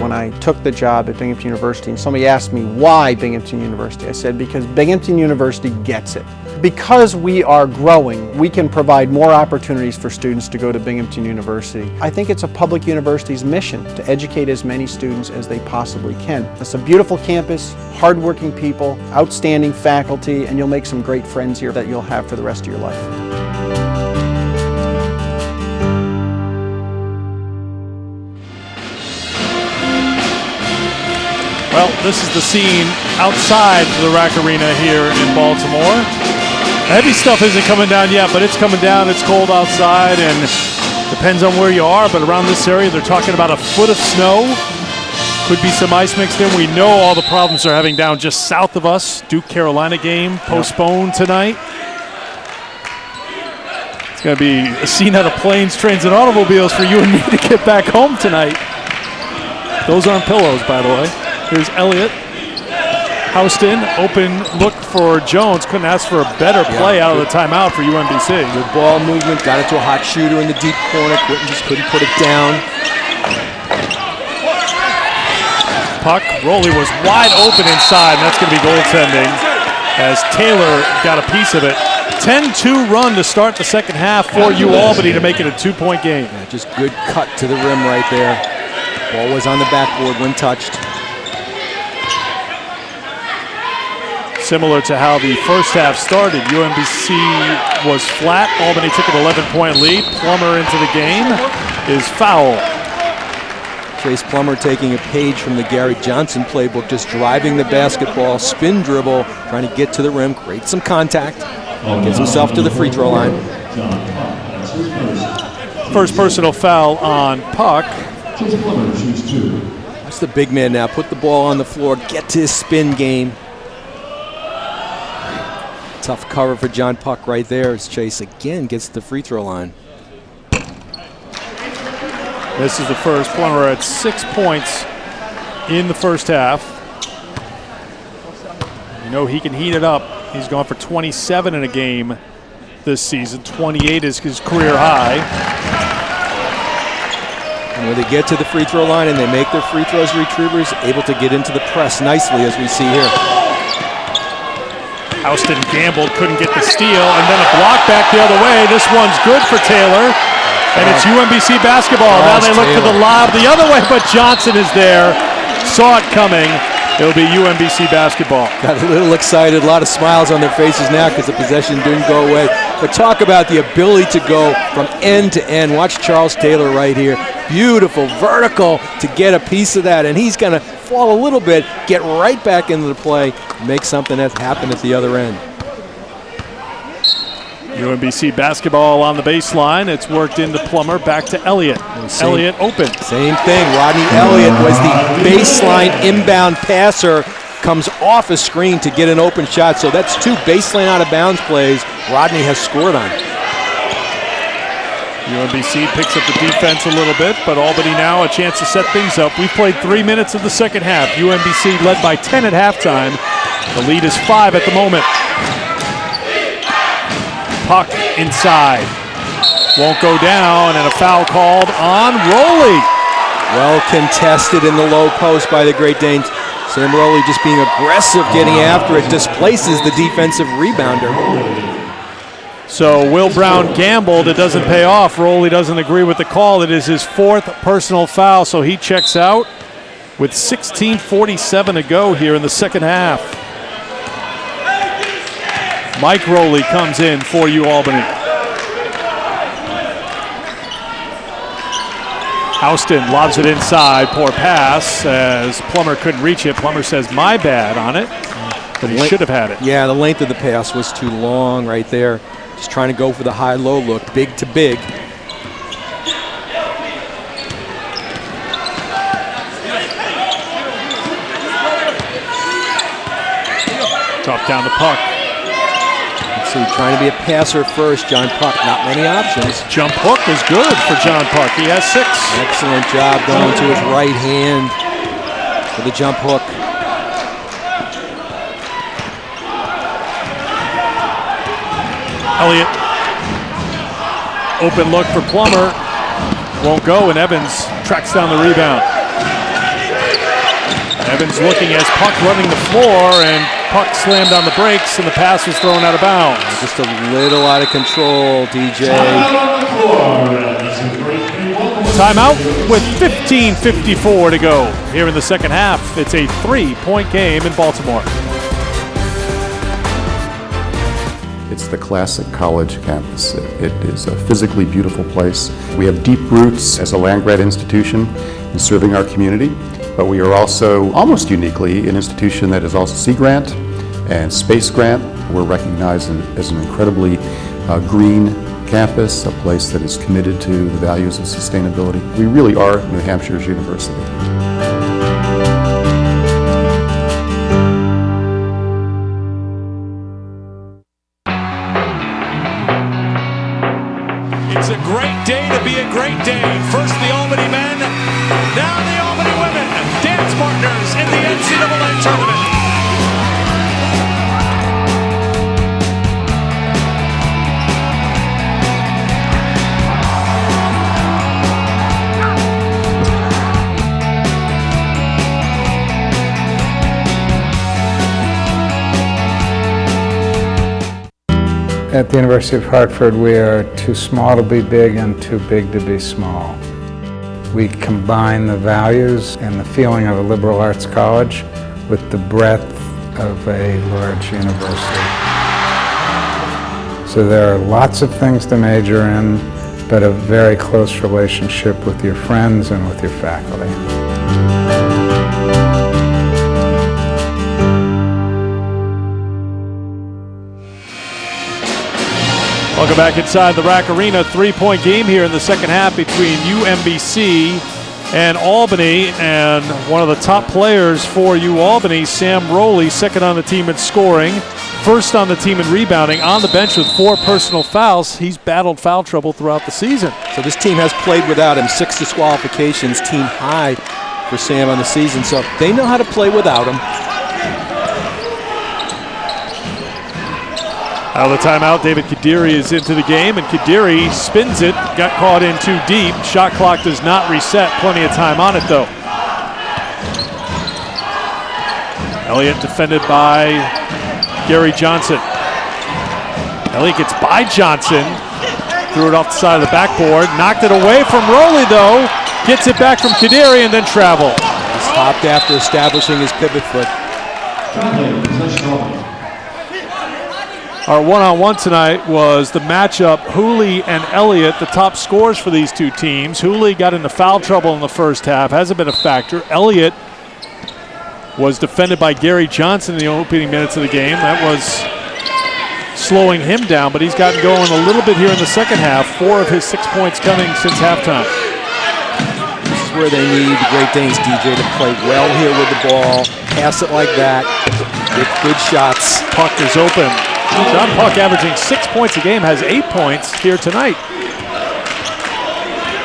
When I took the job at Binghamton University and somebody asked me why Binghamton University, I said because Binghamton University gets it. Because we are growing, we can provide more opportunities for students to go to Binghamton University. I think it's a public university's mission to educate as many students as they possibly can. It's a beautiful campus, hardworking people, outstanding faculty, and you'll make some great friends here that you'll have for the rest of your life. Well, this is the scene outside the RAC Arena here in Baltimore. Heavy stuff isn't coming down yet, but it's coming down. It's cold outside, and depends on where you are, but around this area, they're talking about a foot of snow. Could be some ice mixed in. We know all the problems they're having down just south of us. Duke-Carolina game postponed tonight. It's going to be a scene out of planes, trains, and automobiles for you and me to get back home tonight. Those aren't pillows, by the way. Here's Elliott. Houston, open look for Jones. Couldn't ask for a better play out of the timeout for UMBC. Good ball movement, got it to a hot shooter in the deep corner. Quinton just couldn't put it down. Puck, Rowley was wide open inside, and that's going to be goaltending as Taylor got a piece of it. 10-2 run to start the second half for UAlbany to make it a 2-point game. Yeah, just good cut to the rim right there. Ball was on the backboard when touched. Similar to how the first half started, UMBC was flat. Albany took an 11-point lead. Plummer into the game is foul. Chase Plummer taking a page from the Gary Johnson playbook, just driving the basketball, spin dribble, trying to get to the rim, create some contact, gets himself to the free throw line. First personal foul on Puck. That's the big man now. Put the ball on the floor, get to his spin game. Tough cover for John Puck right there as Chase again gets to the free throw line. This is the first. Plummer at 6 points in the first half. You know he can heat it up. He's gone for 27 in a game this season. 28 is his career high. And when they get to the free throw line and they make their free throws, retrievers able to get into the press nicely as we see here. Houston gambled, couldn't get the steal, and then a block back the other way. This one's good for Taylor, and it's UMBC basketball. Now they look for the lob the other way, but Johnson is there. Saw it coming. It'll be UMBC basketball. Got a little excited, a lot of smiles on their faces now because the possession didn't go away. But talk about the ability to go from end to end. Watch Charles Taylor right here. Beautiful vertical to get a piece of that, and he's going to fall a little bit, get right back into the play, make something that happen at the other end. UMBC basketball on the baseline. It's worked into Plummer, back to Elliott. Elliott open. Same thing. Rodney Elliott was the baseline inbound passer comes off a screen to get an open shot. So that's 2 baseline out of bounds plays Rodney has scored on. UMBC picks up the defense a little bit, but Albany now a chance to set things up. We've played 3 minutes of the second half. UMBC led by 10 at halftime. The lead is 5 at the moment. Puck inside. Won't go down, and a foul called on Rowley. Well contested in the low post by the Great Danes. Sam Rowley just being aggressive, getting after it, displaces the defensive rebounder. So Will Brown gambled. It doesn't pay off. Rowley doesn't agree with the call. It is his 4th personal foul, so he checks out with 16:47 to go here in the second half. Mike Rowley comes in for UAlbany. Houston lobs it inside. Poor pass as Plummer couldn't reach it. Plummer says, "My bad" on it, but he should have had it. Yeah, the length of the pass was too long right there. Just trying to go for the high-low look, big to big. Drop down the puck. Let's see, trying to be a passer first, John Puck. Not many options. Jump hook is good for John Puck. He has 6. Excellent job going to his right hand for the jump hook. Elliott. Open look for Plummer. Won't go, and Evans tracks down the rebound. Evans looking as Puck running the floor, and Puck slammed on the brakes, and the pass was thrown out of bounds. Just a little out of control, DJ. Timeout with 15:54 to go here in the second half. It's a 3-point game in Baltimore. It's the classic college campus. It is a physically beautiful place. We have deep roots as a land-grant institution in serving our community, but we are also, almost uniquely, an institution that is also Sea Grant and Space Grant. We're recognized as an incredibly green campus, a place that is committed to the values of sustainability. We really are New Hampshire's university. It's a great day to be a great day. First the Albany men, now the Albany women, dance partners in the NCAA tournament. At the University of Hartford, we are too small to be big and too big to be small. We combine the values and the feeling of a liberal arts college with the breadth of a large university. So there are lots of things to major in, but a very close relationship with your friends and with your faculty. Welcome back inside the RAC Arena. 3-point game here in the second half between UMBC and Albany. And one of the top players for UAlbany, Sam Rowley, second on the team in scoring, first on the team in rebounding, on the bench with 4 personal fouls. He's battled foul trouble throughout the season. So this team has played without him. 6 disqualifications, team high for Sam on the season. So they know how to play without him. Out of the timeout, David Kadiri is into the game, and Kadiri spins it, got caught in too deep. Shot clock does not reset. Plenty of time on it, though. Elliott defended by Gary Johnson. Elliott gets by Johnson, threw it off the side of the backboard, knocked it away from Rowley, though. Gets it back from Kadiri and then travel. He's hopped after establishing his pivot foot. Our one-on-one tonight was the matchup, Hooley and Elliott, the top scorers for these two teams. Hooley got into foul trouble in the first half, hasn't been a factor. Elliott was defended by Gary Johnson in the opening minutes of the game. That was slowing him down, but he's gotten going a little bit here in the second half. 4 of his 6 points coming since halftime. This is where they need the Great Danes, DJ, to play well here with the ball, pass it like that, get good shots. Puck is open. John Puck averaging 6 points a game, has 8 points here tonight.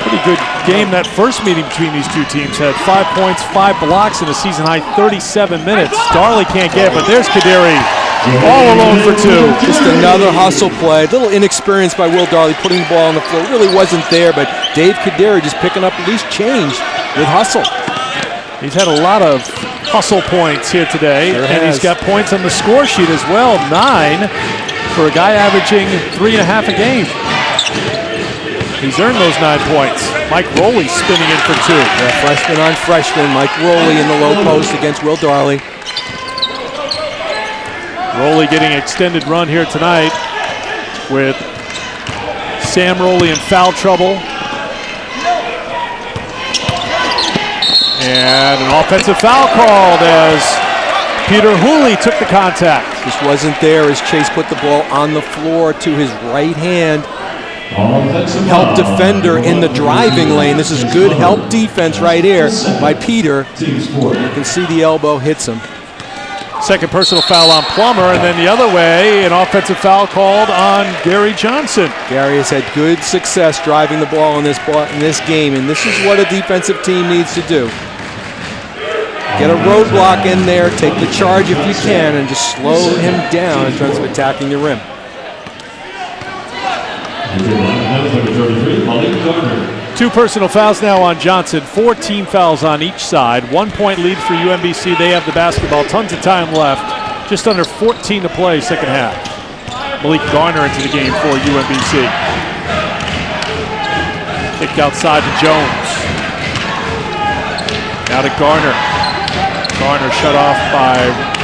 Pretty good game. That first meeting between these two teams had 5 points, 5 blocks in a season-high 37 minutes. Darley can't get it, but there's Kadiri all alone for 2. Just another hustle play. A little inexperienced by Will Darley putting the ball on the floor. Really wasn't there, but Dave Kadiri just picking up at least change with hustle. He's had a lot of hustle points here today, and he's got points on the score sheet as well. 9 for a guy averaging 3.5 a game. He's earned those 9 points. Mike Rowley spinning in for 2. Yeah, freshman on freshman. Mike Rowley in the low post against Will Darley. Rowley getting extended run here tonight with Sam Rowley in foul trouble. And an offensive foul called as Peter Hooley took the contact. Just wasn't there as Chase put the ball on the floor to his right hand. Help defender in the driving lane. This is good help defense right here by Peter. You can see the elbow hits him. Second personal foul on Plummer, and then the other way, an offensive foul called on Gary Johnson. Gary has had good success driving the ball in this game, and this is what a defensive team needs to do. Get a roadblock in there, take the charge if you can, and just slow him down in terms of attacking the rim. Two personal fouls now on Johnson, 4 team fouls on each side. 1 point lead for UMBC. They have the basketball, tons of time left. Just under 14 to play, second half. Malik Garner into the game for UMBC. Kicked outside to Jones. Now to Garner. Garner shut off by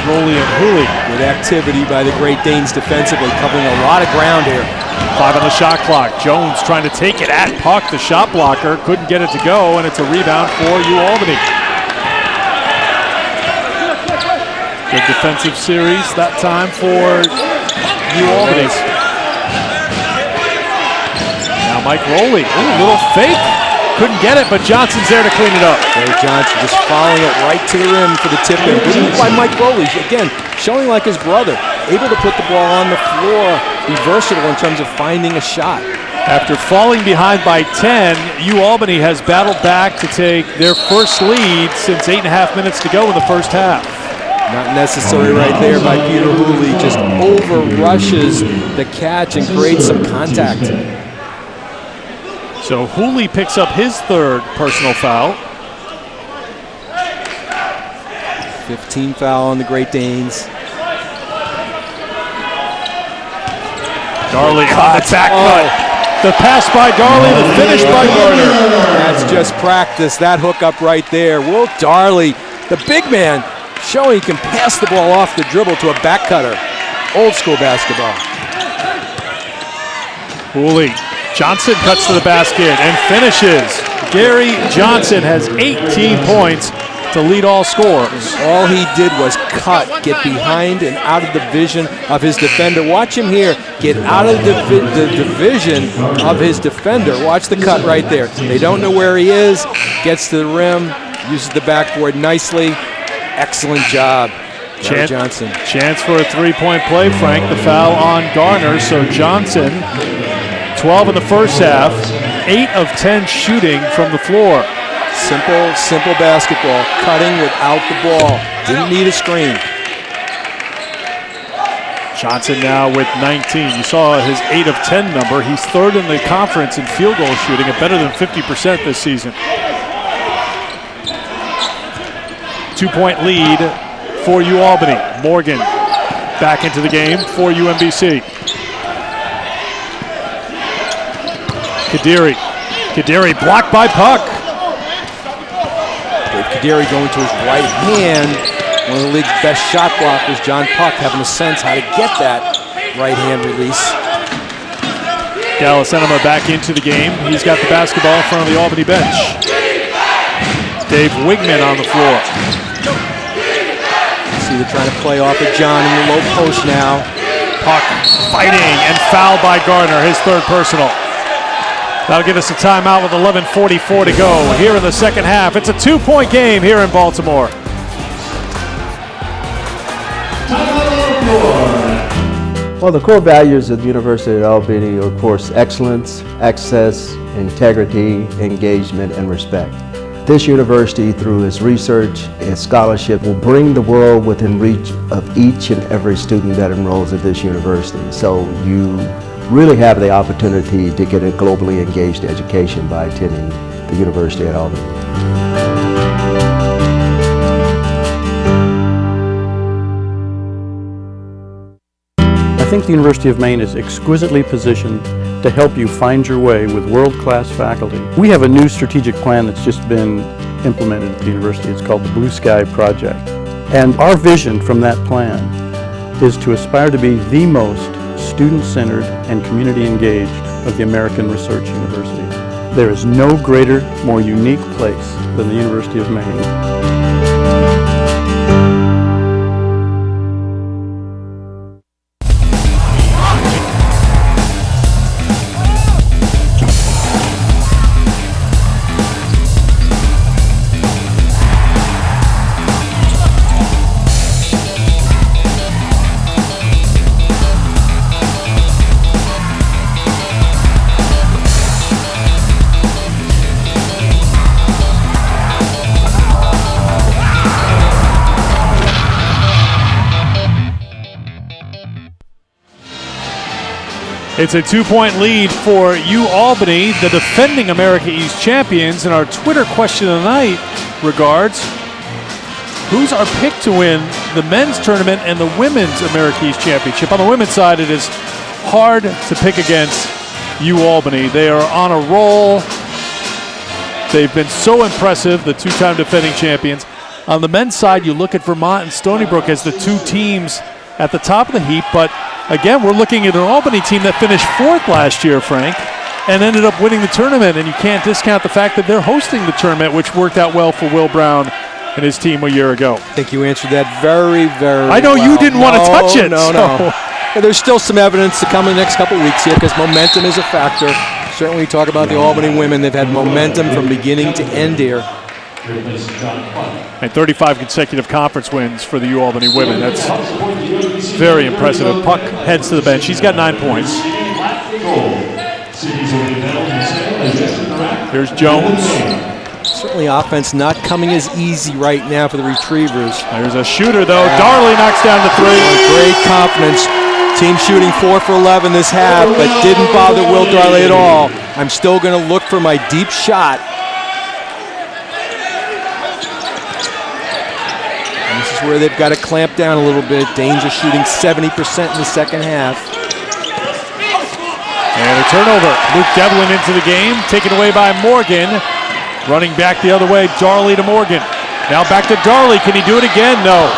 Rowley and Hooley. Good activity by the Great Danes defensively, covering a lot of ground here. 5 on the shot clock. Jones trying to take it at Puck, the shot blocker. Couldn't get it to go, and it's a rebound for UAlbany. Good defensive series that time for UAlbany. Now Mike Rowley, a little fake. Couldn't get it, but Johnson's there to clean it up. Gary Johnson just following it right to the rim for the tip-in. Good move by Mike Rowley, again, showing like his brother, able to put the ball on the floor, be versatile in terms of finding a shot. After falling behind by 10, UAlbany has battled back to take their first lead since 8.5 minutes to go in the first half. Not necessary right there by Peter Hooley, just over-rushes the catch and creates some contact. So Hooley picks up his 3rd personal foul. 15 foul on the Great Danes. Darley on the back cut. The pass by Darley, the finish by Garner. That's just practice, that hookup right there. Will Darley, the big man, showing he can pass the ball off the dribble to a back cutter. Old school basketball. Hooley. Johnson cuts to the basket and finishes. Gary Johnson has 18 points to lead all scorers. All he did was cut, get behind and out of the vision of his defender. Watch him here, get out of the division of his defender. Watch the cut right there. They don't know where he is, gets to the rim, uses the backboard nicely. Excellent job, Gary Johnson. Chance for a 3-point play, Frank. The foul on Garner, so Johnson, 12 in the first half, 8 of 10 shooting from the floor. Simple basketball, cutting without the ball. Didn't need a screen. Johnson now with 19. You saw his 8 of 10 number. He's 3rd in the conference in field goal shooting at better than 50% this season. 2-point lead for UAlbany. Morgan back into the game for UMBC. Kadiri blocked by Puck. Dave Kadiri going to his right hand. One of the league's best shot blockers, John Puck, having a sense how to get that right hand release. Dallas Enema back into the game. He's got the basketball in front of the Albany bench. Dave Wigman on the floor. See, they're trying to play off of John in the low post now. Puck fighting and fouled by Gardner, his 3rd personal. That'll get us a timeout with 11:44 to go here in the second half. It's a 2-point game here in Baltimore. Well, the core values of the University of Albany are, of course, excellence, access, integrity, engagement, and respect. This university, through its research, its scholarship, will bring the world within reach of each and every student that enrolls at this university. So you really have the opportunity to get a globally engaged education by attending the University at Albany. I think the University of Maine is exquisitely positioned to help you find your way with world-class faculty. We have a new strategic plan that's just been implemented at the university. It's called the Blue Sky Project. And our vision from that plan is to aspire to be the most student-centered and community-engaged of the American research university. There is no greater, more unique place than the University of Maine. It's a 2-point lead for UAlbany, the defending America East champions. And our Twitter question of the night regards, who's our pick to win the men's tournament and the women's America East championship? On the women's side, it is hard to pick against UAlbany. They are on a roll. They've been so impressive, the two-time defending champions. On the men's side, you look at Vermont and Stony Brook as the two teams at the top of the heap, but again, we're looking at an Albany team that finished 4th last year, Frank, and ended up winning the tournament, and you can't discount the fact that they're hosting the tournament, which worked out well for Will Brown and his team a year ago. I think you answered that very, very I know well. you didn't want to touch it. No. And there's still some evidence to come in the next couple of weeks here because momentum is a factor. Certainly talk about the Albany women. They've had momentum from beginning to end here. And 35 consecutive conference wins for the UAlbany women. That's very impressive. Puck heads to the bench. He's got 9 points. Here's Jones. Certainly offense not coming as easy right now for the Retrievers. There's a shooter, though. Darley knocks down the 3. Great confidence. Team shooting 4 for 11 this half, but didn't bother Will Darley at all. I'm still going to look for my deep shot. Where they've got to clamp down a little bit. Danger shooting 70% in the second half. And a turnover. Luke Devlin into the game, taken away by Morgan. Running back the other way, Darley to Morgan. Now back to Darley. Can he do it again? No.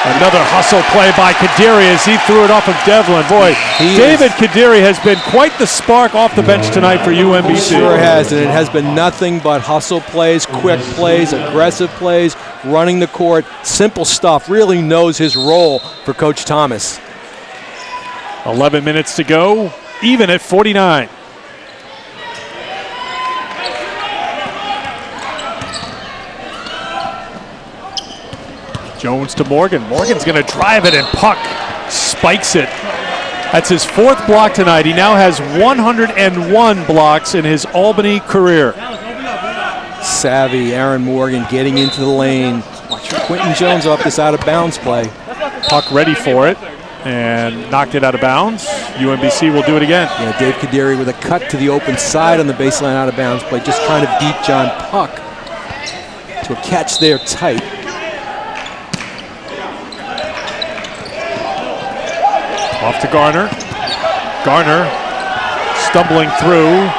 Another hustle play by Kadiri as he threw it off of Devlin. Boy, David Kadiri has been quite the spark off the bench tonight for UMBC. He sure has, and it has been nothing but hustle plays, quick plays, aggressive plays, running the court, simple stuff. Really knows his role for Coach Thomas. 11 minutes to go, even at 49. Jones to Morgan. Morgan's going to drive it, and Puck spikes it. That's his 4th block tonight. He now has 101 blocks in his Albany career. Savvy Aaron Morgan getting into the lane. Watch for Quentin Jones off this out-of-bounds play. Puck ready for it and knocked it out of bounds. UMBC will do it again. Yeah, Dave Kadiri with a cut to the open side on the baseline out-of-bounds play. Just trying to beat John Puck to a catch there tight. Off to Garner. Garner stumbling through.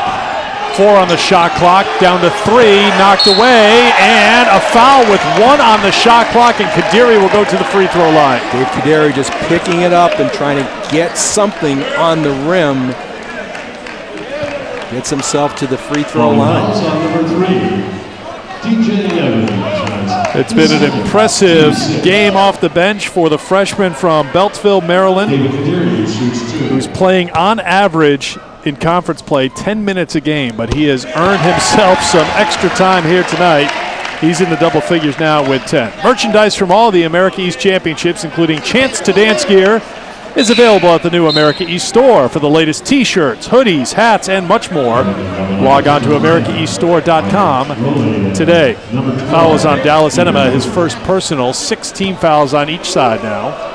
4 on the shot clock, down to 3, knocked away, and a foul with 1 on the shot clock, and Kadiri will go to the free throw line. Dave Kadiri just picking it up and trying to get something on the rim. Gets himself to the free throw line. It's been an impressive game off the bench for the freshman from Beltsville, Maryland, who who's playing on average in conference play 10 minutes a game, but he has earned himself some extra time here tonight. He's in the double figures now with 10. Merchandise from all the America East Championships, including Chance to Dance gear, is available at the new America East store for the latest t-shirts, hoodies, hats, and much more. Log on to AmericaEastStore.com today. Fouls on Dallas Enema, his first personal, 6 team fouls on each side now.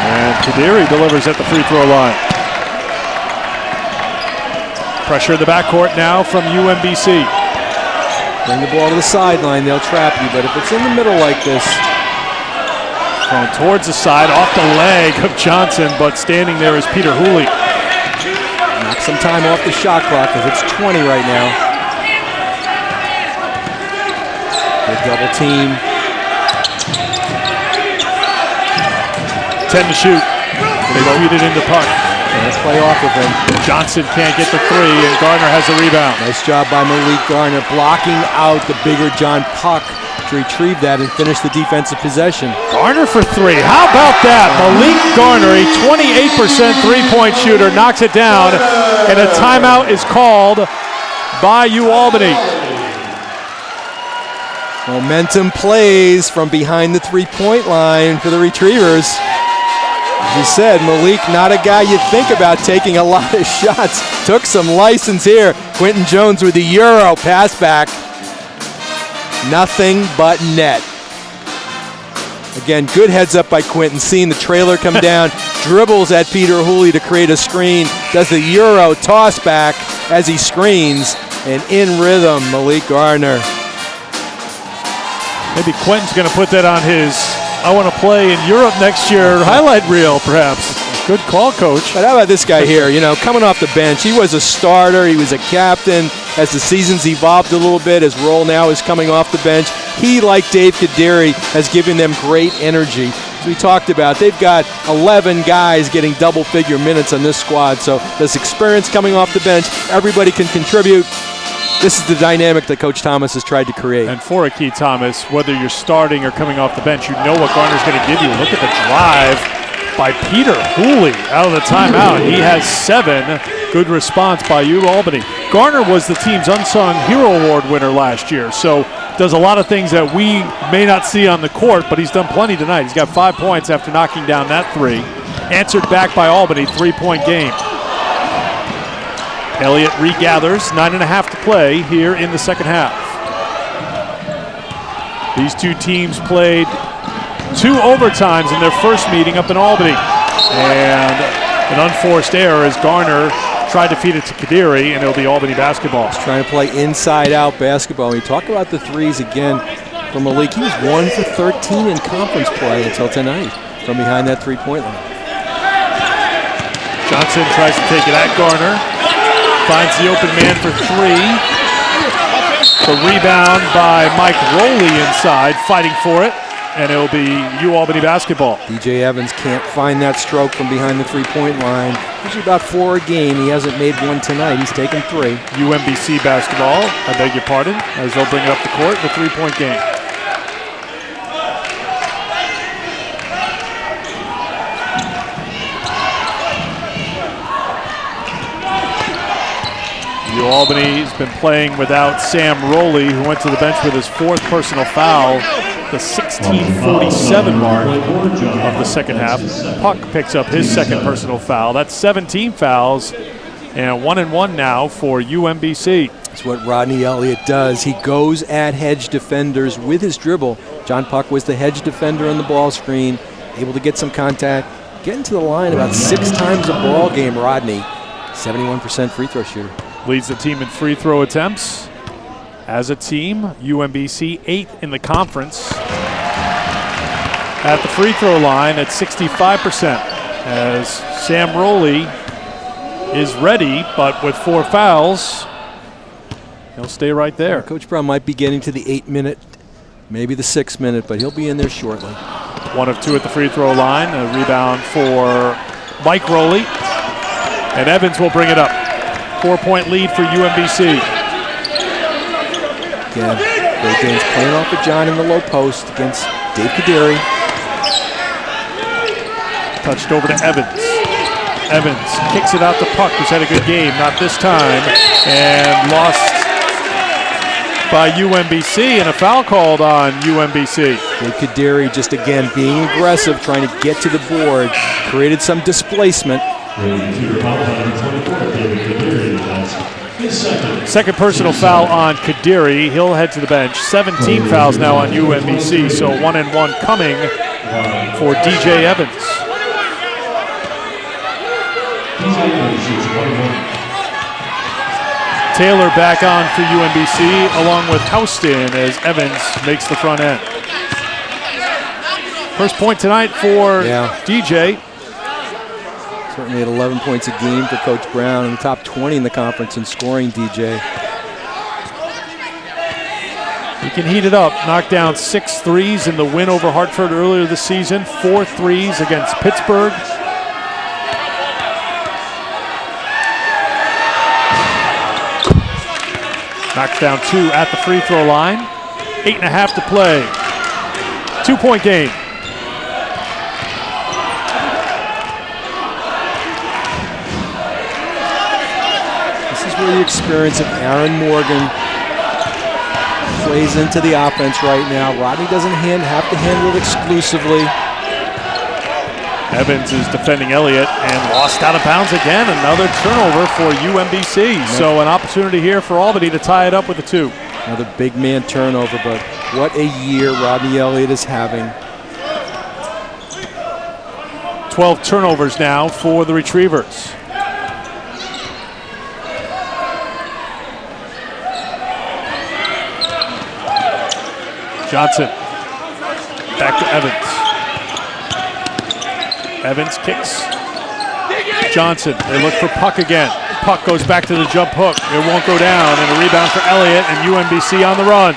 And Kadiri delivers at the free throw line. Pressure in the backcourt now from UMBC. Bring the ball to the sideline, they'll trap you, but if it's in the middle like this. Thrown towards the side, off the leg of Johnson, but standing there is Peter Hooley. Knock some time off the shot clock because it's 20 right now. Good double team. 10 to shoot. They feed it into Puck. Let's play off of him. Johnson can't get the three, and Garner has the rebound. Nice job by Malik Garner, blocking out the bigger John Puck to retrieve that and finish the defensive possession. Garner for three. How about that? Malik Garner, a 28% three-point shooter, knocks it down, and a timeout is called by UAlbany. Momentum plays from behind the three-point line for the Retrievers. As you said, Malik, not a guy you think about taking a lot of shots. Took some license here. Quentin Jones with the Euro pass back. Nothing but net. Again, good heads up by Quentin, seeing the trailer come down, dribbles at Peter Hooley to create a screen, does the Euro toss back as he screens, and in rhythm, Malik Garner. Maybe Quentin's going to put that on his I want to play in Europe next year highlight reel, perhaps. Good call, Coach. But how about this guy here? You know, coming off the bench, he was a starter, he was a captain. As the season's evolved a little bit, his role now is coming off the bench. He, like Dave Kadiri, has given them great energy. As we talked about, they've got 11 guys getting double-figure minutes on this squad, so this experience coming off the bench, everybody can contribute. This is the dynamic that Coach Thomas has tried to create. And for Akeem Thomas, whether you're starting or coming off the bench, you know what Garner's going to give you. Look at the drive by Peter Hooley out of the timeout. He has 7. Good response by UAlbany. Garner was the team's Unsung Hero Award winner last year, so does a lot of things that we may not see on the court, but he's done plenty tonight. He's got 5 points after knocking down that 3. Answered back by Albany, 3-point game. Elliott regathers, 9.5 to play here in the second half. These two teams played 2 overtimes in their first meeting up in Albany. And an unforced error as Garner tried to feed it to Kadiri, and it'll be Albany basketball. He's trying to play inside-out basketball. We talk about the threes again from Malik. He was 1 for 13 in conference play until tonight from behind that three-point line. Johnson tries to take it at Garner. Finds the open man for 3. The rebound by Mike Rowley inside, fighting for it, and it'll be UAlbany basketball. DJ Evans can't find that stroke from behind the three-point line. Usually about 4 a game. He hasn't made 1 tonight. He's taken 3. UMBC basketball, I beg your pardon, as they'll bring it up the court, the 3-point game. UAlbany has been playing without Sam Rowley, who went to the bench with his 4th personal foul, the 16:47 mark of the second half. Puck picks up his 2nd personal foul. That's 17 fouls, and 1-1 now for UMBC. That's what Rodney Elliott does. He goes at hedge defenders with his dribble. John Puck was the hedge defender on the ball screen, able to get some contact, getting to the line about 6 times a ball game. Rodney, 71% free throw shooter. Leads the team in free throw attempts. As a team, UMBC 8th in the conference. At the free throw line at 65%, as Sam Rowley is ready, but with 4 fouls, he'll stay right there. Coach Brown might be getting to the 8-minute, maybe the 6-minute, but he'll be in there shortly. 1 of 2 at the free throw line. A rebound for Mike Rowley. And Evans will bring it up. 4-point lead for UMBC. Again, Great Danes playing off of John in the low post against Dave Kadiri. Touched over to Evans. Evans kicks it out to Puck, who's had a good game, not this time, and lost by UMBC, and a foul called on UMBC. Dave Kadiri just again being aggressive, trying to get to the board, created some displacement. Second personal foul on Kadiri. He'll head to the bench. 17 fouls now on UMBC, so 1-and-1 coming for DJ Evans. Taylor back on for UMBC along with Houston as Evans makes the front end. First point tonight for DJ. Certainly at 11 points a game for Coach Brown, in the top 20 in the conference in scoring, DJ. He can heat it up. Knocked down 6 threes in the win over Hartford earlier this season. 4 threes against Pittsburgh. Knocks down 2 at the free throw line. 8.5 to play. 2-point game. The experience of Aaron Morgan plays into the offense right now. Rodney doesn't have to handle it exclusively. Evans is defending Elliott and lost out of bounds again. Another turnover for UMBC. So an opportunity here for Albany to tie it up with a 2. Another big man turnover, but what a year Rodney Elliott is having. 12 turnovers now for the Retrievers. Johnson, back to Evans. Evans kicks. Johnson, they look for Puck again. Puck goes back to the jump hook. It won't go down, and a rebound for Elliott, and UMBC on the run.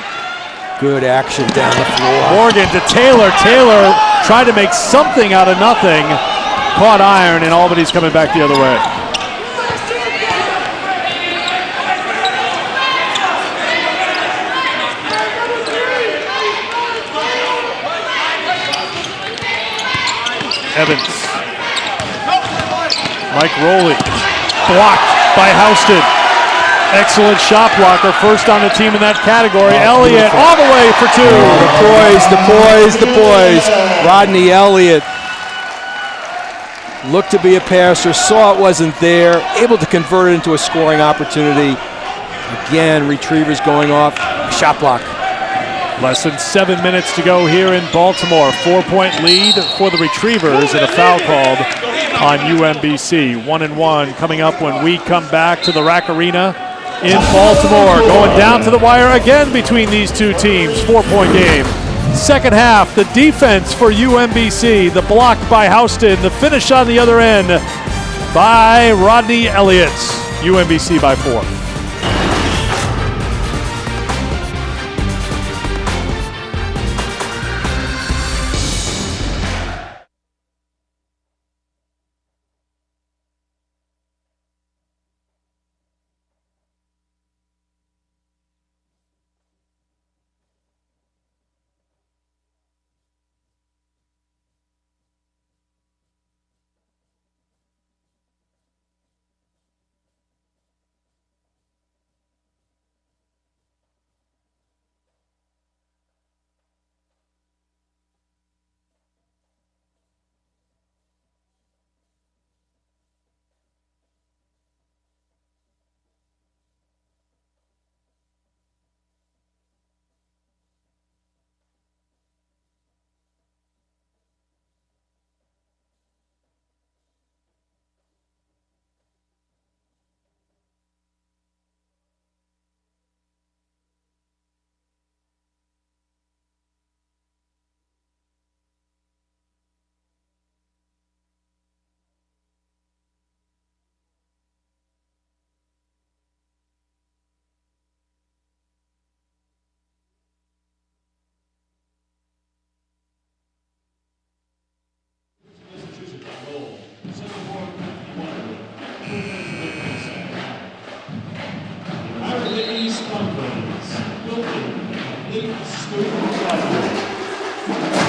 Good action down the floor. Morgan to Taylor. Taylor tried to make something out of nothing. Caught iron, and Albany's coming back the other way. Evans. Mike Rowley. Blocked by Houston. Excellent shot blocker. First on the team in that category. Elliott all the way for 2. The poise. Rodney Elliott looked to be a passer, saw it wasn't there, able to convert it into a scoring opportunity. Again, Retrievers going off. Shot block. Less than 7 minutes to go here in Baltimore. 4-point lead for the Retrievers and a foul called on UMBC. 1-and-1 coming up when we come back to the RAC Arena in Baltimore. Going down to the wire again between these two teams. 4-point game. Second half, the defense for UMBC. The block by Houston. The finish on the other end by Rodney Elliott. UMBC by 4.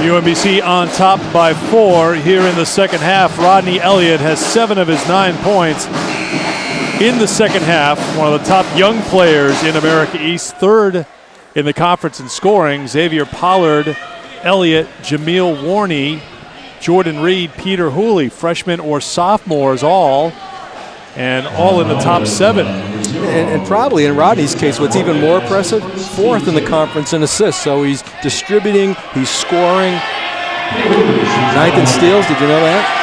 UMBC on top by 4 here in the second half. Rodney Elliott has 7 of his 9 points in the second half. One of the top young players in America East, 3rd in the conference in scoring. Xavier Pollard, Elliott, Jameel Warney, Jordan Reed, Peter Hooley, freshmen or sophomores all, and all in the top 7. And probably in Rodney's case, what's even more impressive, 4th in the conference in assists. So he's distributing, he's scoring. 9th in steals, did you know that?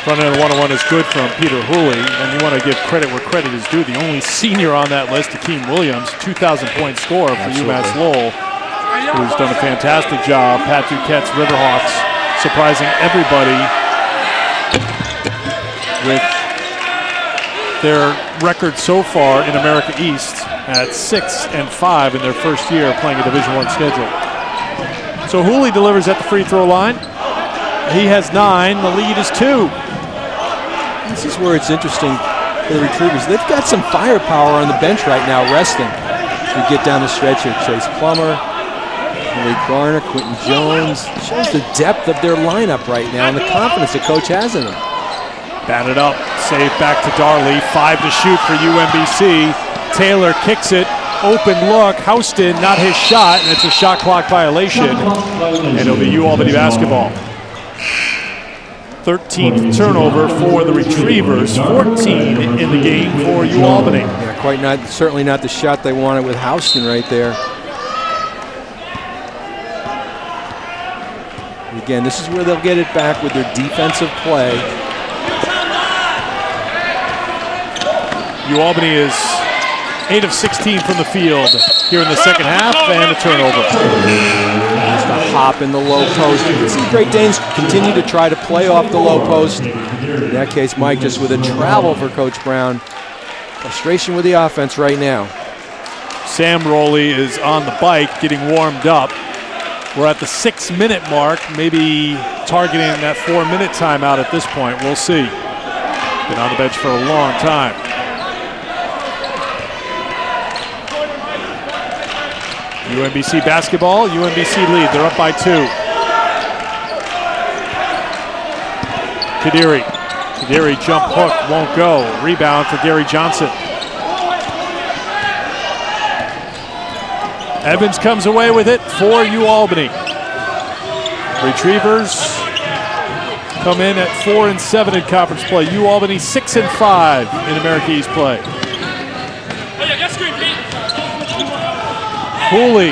Front end one-on-one is good from Peter Hooley, and you want to give credit where credit is due. The only senior on that list, Akeem Williams, 2,000-point scorer for UMass Lowell, who's done a fantastic job. Pat Duquette's Riverhawks surprising everybody with their record so far in America East at 6-5 in their first year playing a Division I schedule. So Hooley delivers at the free throw line. He has 9. The lead is 2. This is where it's interesting for the Retrievers. They've got some firepower on the bench right now, resting. We get down the stretch here. Chase Plummer, Malik Garner, Quentin Jones. Shows the depth of their lineup right now and the confidence the coach has in them. Batted up, save back to Darley. 5 to shoot for UMBC. Taylor kicks it, open look. Houston, not his shot, and it's a shot clock violation. And it'll be UAlbany basketball. 13th turnover for the Retrievers, 14 in the game for UAlbany. Yeah, certainly not the shot they wanted with Houston right there. Again, this is where they'll get it back with their defensive play. UAlbany is 8 of 16 from the field here in the second half, and a turnover. Just a hop in the low post. You can see Great Danes continue to try to play off the low post. In that case, Mike just with a travel for Coach Brown. Frustration with the offense right now. Sam Rowley is on the bike getting warmed up. We're at the 6-minute mark, maybe targeting that 4-minute timeout at this point. We'll see. Been on the bench for a long time. UMBC basketball, UMBC lead. They're up by 2. Kadiri jump hook, won't go. Rebound for Gary Johnson. Evans comes away with it for UAlbany. Retrievers come in at 4-7 in conference play. UAlbany 6-5 in America East play. Hooley.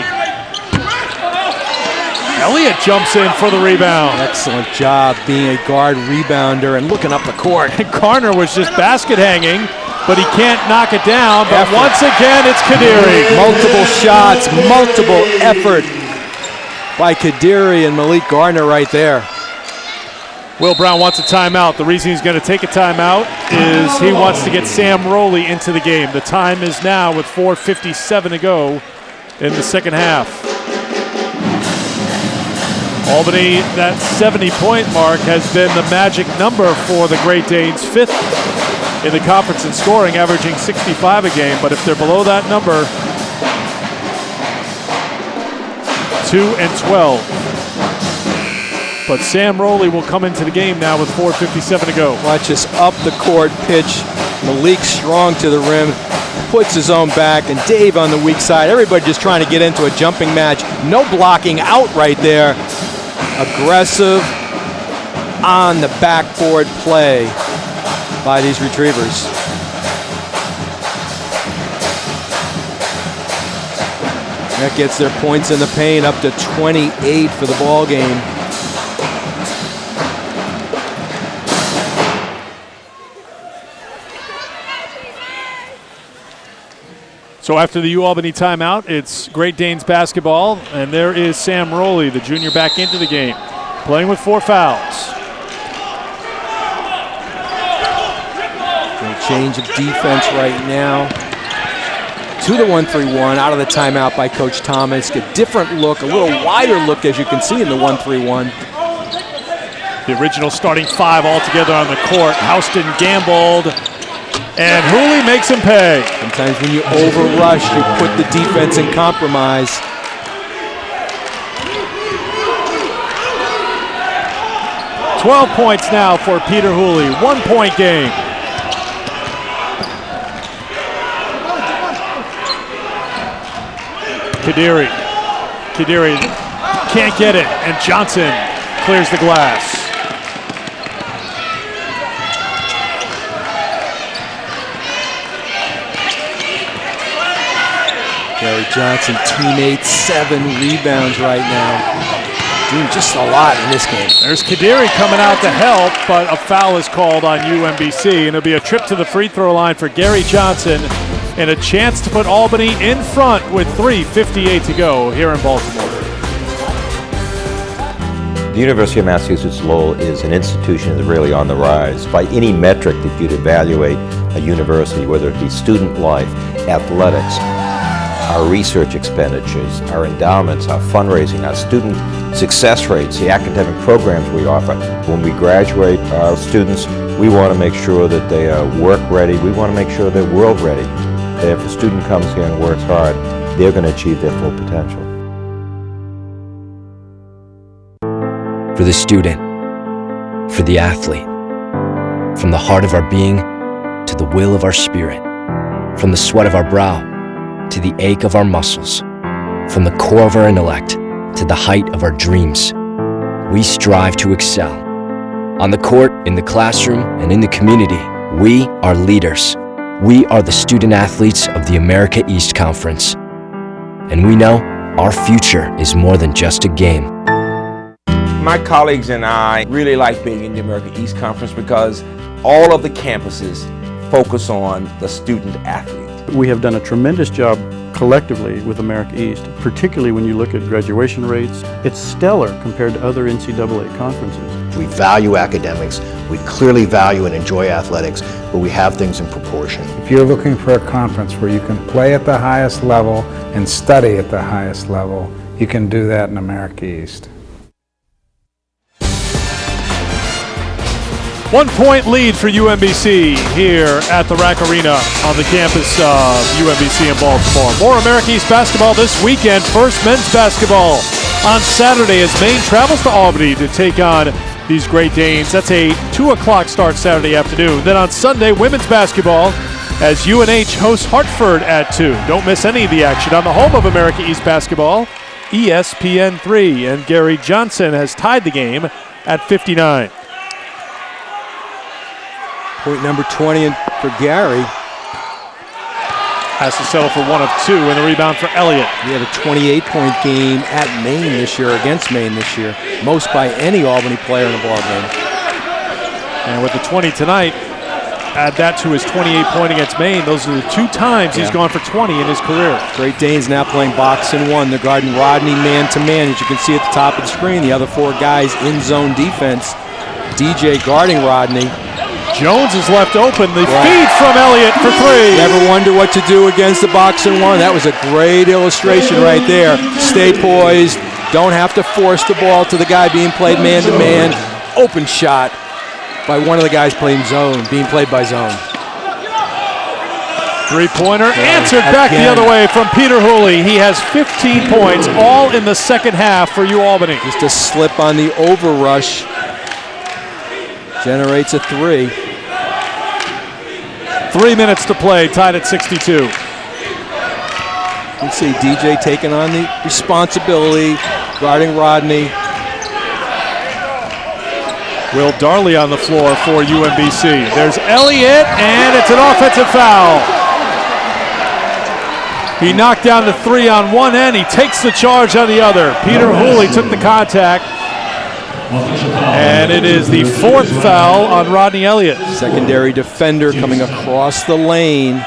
Elliott jumps in for the rebound. Excellent job being a guard rebounder and looking up the court. Garner was just basket hanging, but he can't knock it down. But once again, it's Kadiri. Multiple shots, multiple effort by Kadiri and Malik Garner right there. Will Brown wants a timeout. The reason he's going to take a timeout is he wants to get Sam Rowley into the game. The time is now with 4:57 to go in the second half. Albany, that 70-point mark has been the magic number for the Great Danes, 5th in the conference in scoring, averaging 65 a game. But if they're below that number, 2-12. But Sam Rowley will come into the game now with 4:57 to go. Watch this up the court pitch. Malik strong to the rim, puts his own back, and Dave on the weak side. Everybody just trying to get into a jumping match. No blocking out right there. Aggressive on the backboard play by these Retrievers. That gets their points in the paint up to 28 for the ball game. So after the UAlbany timeout, it's Great Danes basketball, and there is Sam Rowley, the junior, back into the game, playing with 4 fouls. Great change of defense right now. To the 1-3-1, out of the timeout by Coach Thomas. A different look, a little wider look, as you can see in the 1-3-1. The original starting 5 all together on the court. Houston gambled And Hooley makes him pay. Sometimes when you overrush, you put the defense in compromise. $12 points now for Peter Hooley. 1 point game. Kadiri can't get it, and Johnson clears the glass. Gary Johnson, teammate, 7 rebounds right now. Doing just a lot in this game. There's Kadiri coming out to help, but a foul is called on UMBC, and it'll be a trip to the free throw line for Gary Johnson and a chance to put Albany in front with 3:58 to go here in Baltimore. The University of Massachusetts Lowell is an institution that's really on the rise. By any metric that you'd evaluate a university, whether it be student life, athletics, our research expenditures, our endowments, our fundraising, our student success rates, the academic programs we offer. When we graduate our students, we want to make sure that they are work ready. We want to make sure they're world ready. That if a student comes here and works hard, they're going to achieve their full potential. For the student, for the athlete, from the heart of our being to the will of our spirit, from the sweat of our brow to the ache of our muscles, from the core of our intellect to the height of our dreams, we strive to excel. On the court, in the classroom, and in the community, we are leaders. We are the student athletes of the America East Conference. And we know our future is more than just a game. My colleagues and I really like being in the America East Conference because all of the campuses focus on the student athlete. We have done a tremendous job collectively with America East, particularly when you look at graduation rates. It's stellar compared to other NCAA conferences. We value academics, we clearly value and enjoy athletics, but we have things in proportion. If you're looking for a conference where you can play at the highest level and study at the highest level, you can do that in America East. 1 point lead for UMBC here at the RAC Arena on the campus of UMBC in Baltimore. More America East basketball this weekend. First men's basketball on Saturday as Maine travels to Albany to take on these Great Danes. That's a 2 o'clock start Saturday afternoon. Then on Sunday, women's basketball as UNH hosts Hartford at 2. Don't miss any of the action on the home of America East basketball, ESPN3. And Gary Johnson has tied the game at 59. Point number 20 for Gary. Has to settle for 1 of 2, and the rebound for Elliott. He had a 28-point game at Maine this year, against Maine this year. Most by any Albany player in a ball game. And with the 20 tonight, add that to his 28-point against Maine. Those are the 2 times he's gone for 20 in his career. Great Danes now playing box and 1. They're guarding Rodney man-to-man, as you can see at the top of the screen. The other 4 guys in zone defense. DJ guarding Rodney. Jones is left open. The feed from Elliott for 3. Never wonder what to do against the box and 1. That was a great illustration right there. Stay poised. Don't have to force the ball to the guy being played man-to-man. Open shot by one of the guys playing zone, being played by zone. Three-pointer answered back the other way from Peter Hooley. He has 15 points, all in the second half for UAlbany. Just a slip on the overrush. Generates a 3. 3 minutes to play, tied at 62. You can see DJ taking on the responsibility, guarding Rodney. Will Darley on the floor for UMBC. There's Elliott, and it's an offensive foul. He knocked down the 3 on one end. He takes the charge on the other. Peter Hooley took the contact. And it is the 4th foul on Rodney Elliott. Secondary defender coming across the lane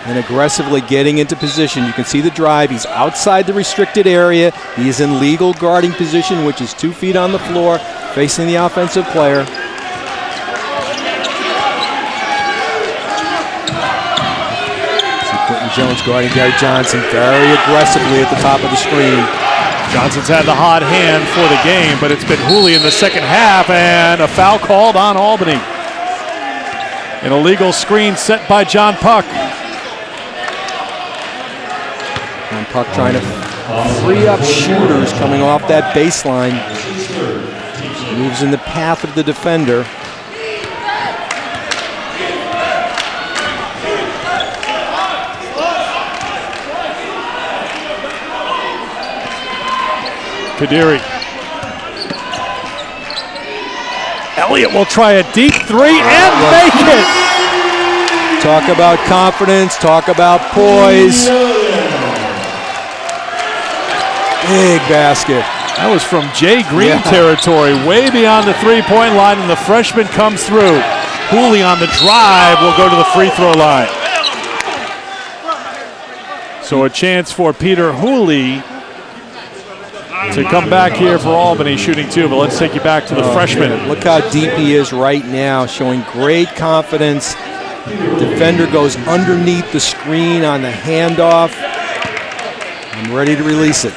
and aggressively getting into position. You can see the drive. He's outside the restricted area. He is in legal guarding position, which is 2 feet on the floor, facing the offensive player. See Quentin Jones guarding Gary Johnson very aggressively at the top of the screen. Johnson's had the hot hand for the game, but it's been Hooley in the second half, and a foul called on Albany. An illegal screen set by John Puck. John Puck trying to free up shooters coming off that baseline. Moves in the path of the defender. Kadiri. Elliott will try a deep three and make it. Talk about confidence, talk about poise. Big basket. That was from Jay Green territory, way beyond the three-point line, and the freshman comes through. Hooley on the drive will go to the free throw line. So a chance for Peter Hooley to come back here for Albany shooting two, but let's take you back to the freshman. Man, look how deep he is right now, showing great confidence. Defender goes underneath the screen on the handoff. I'm ready to release it.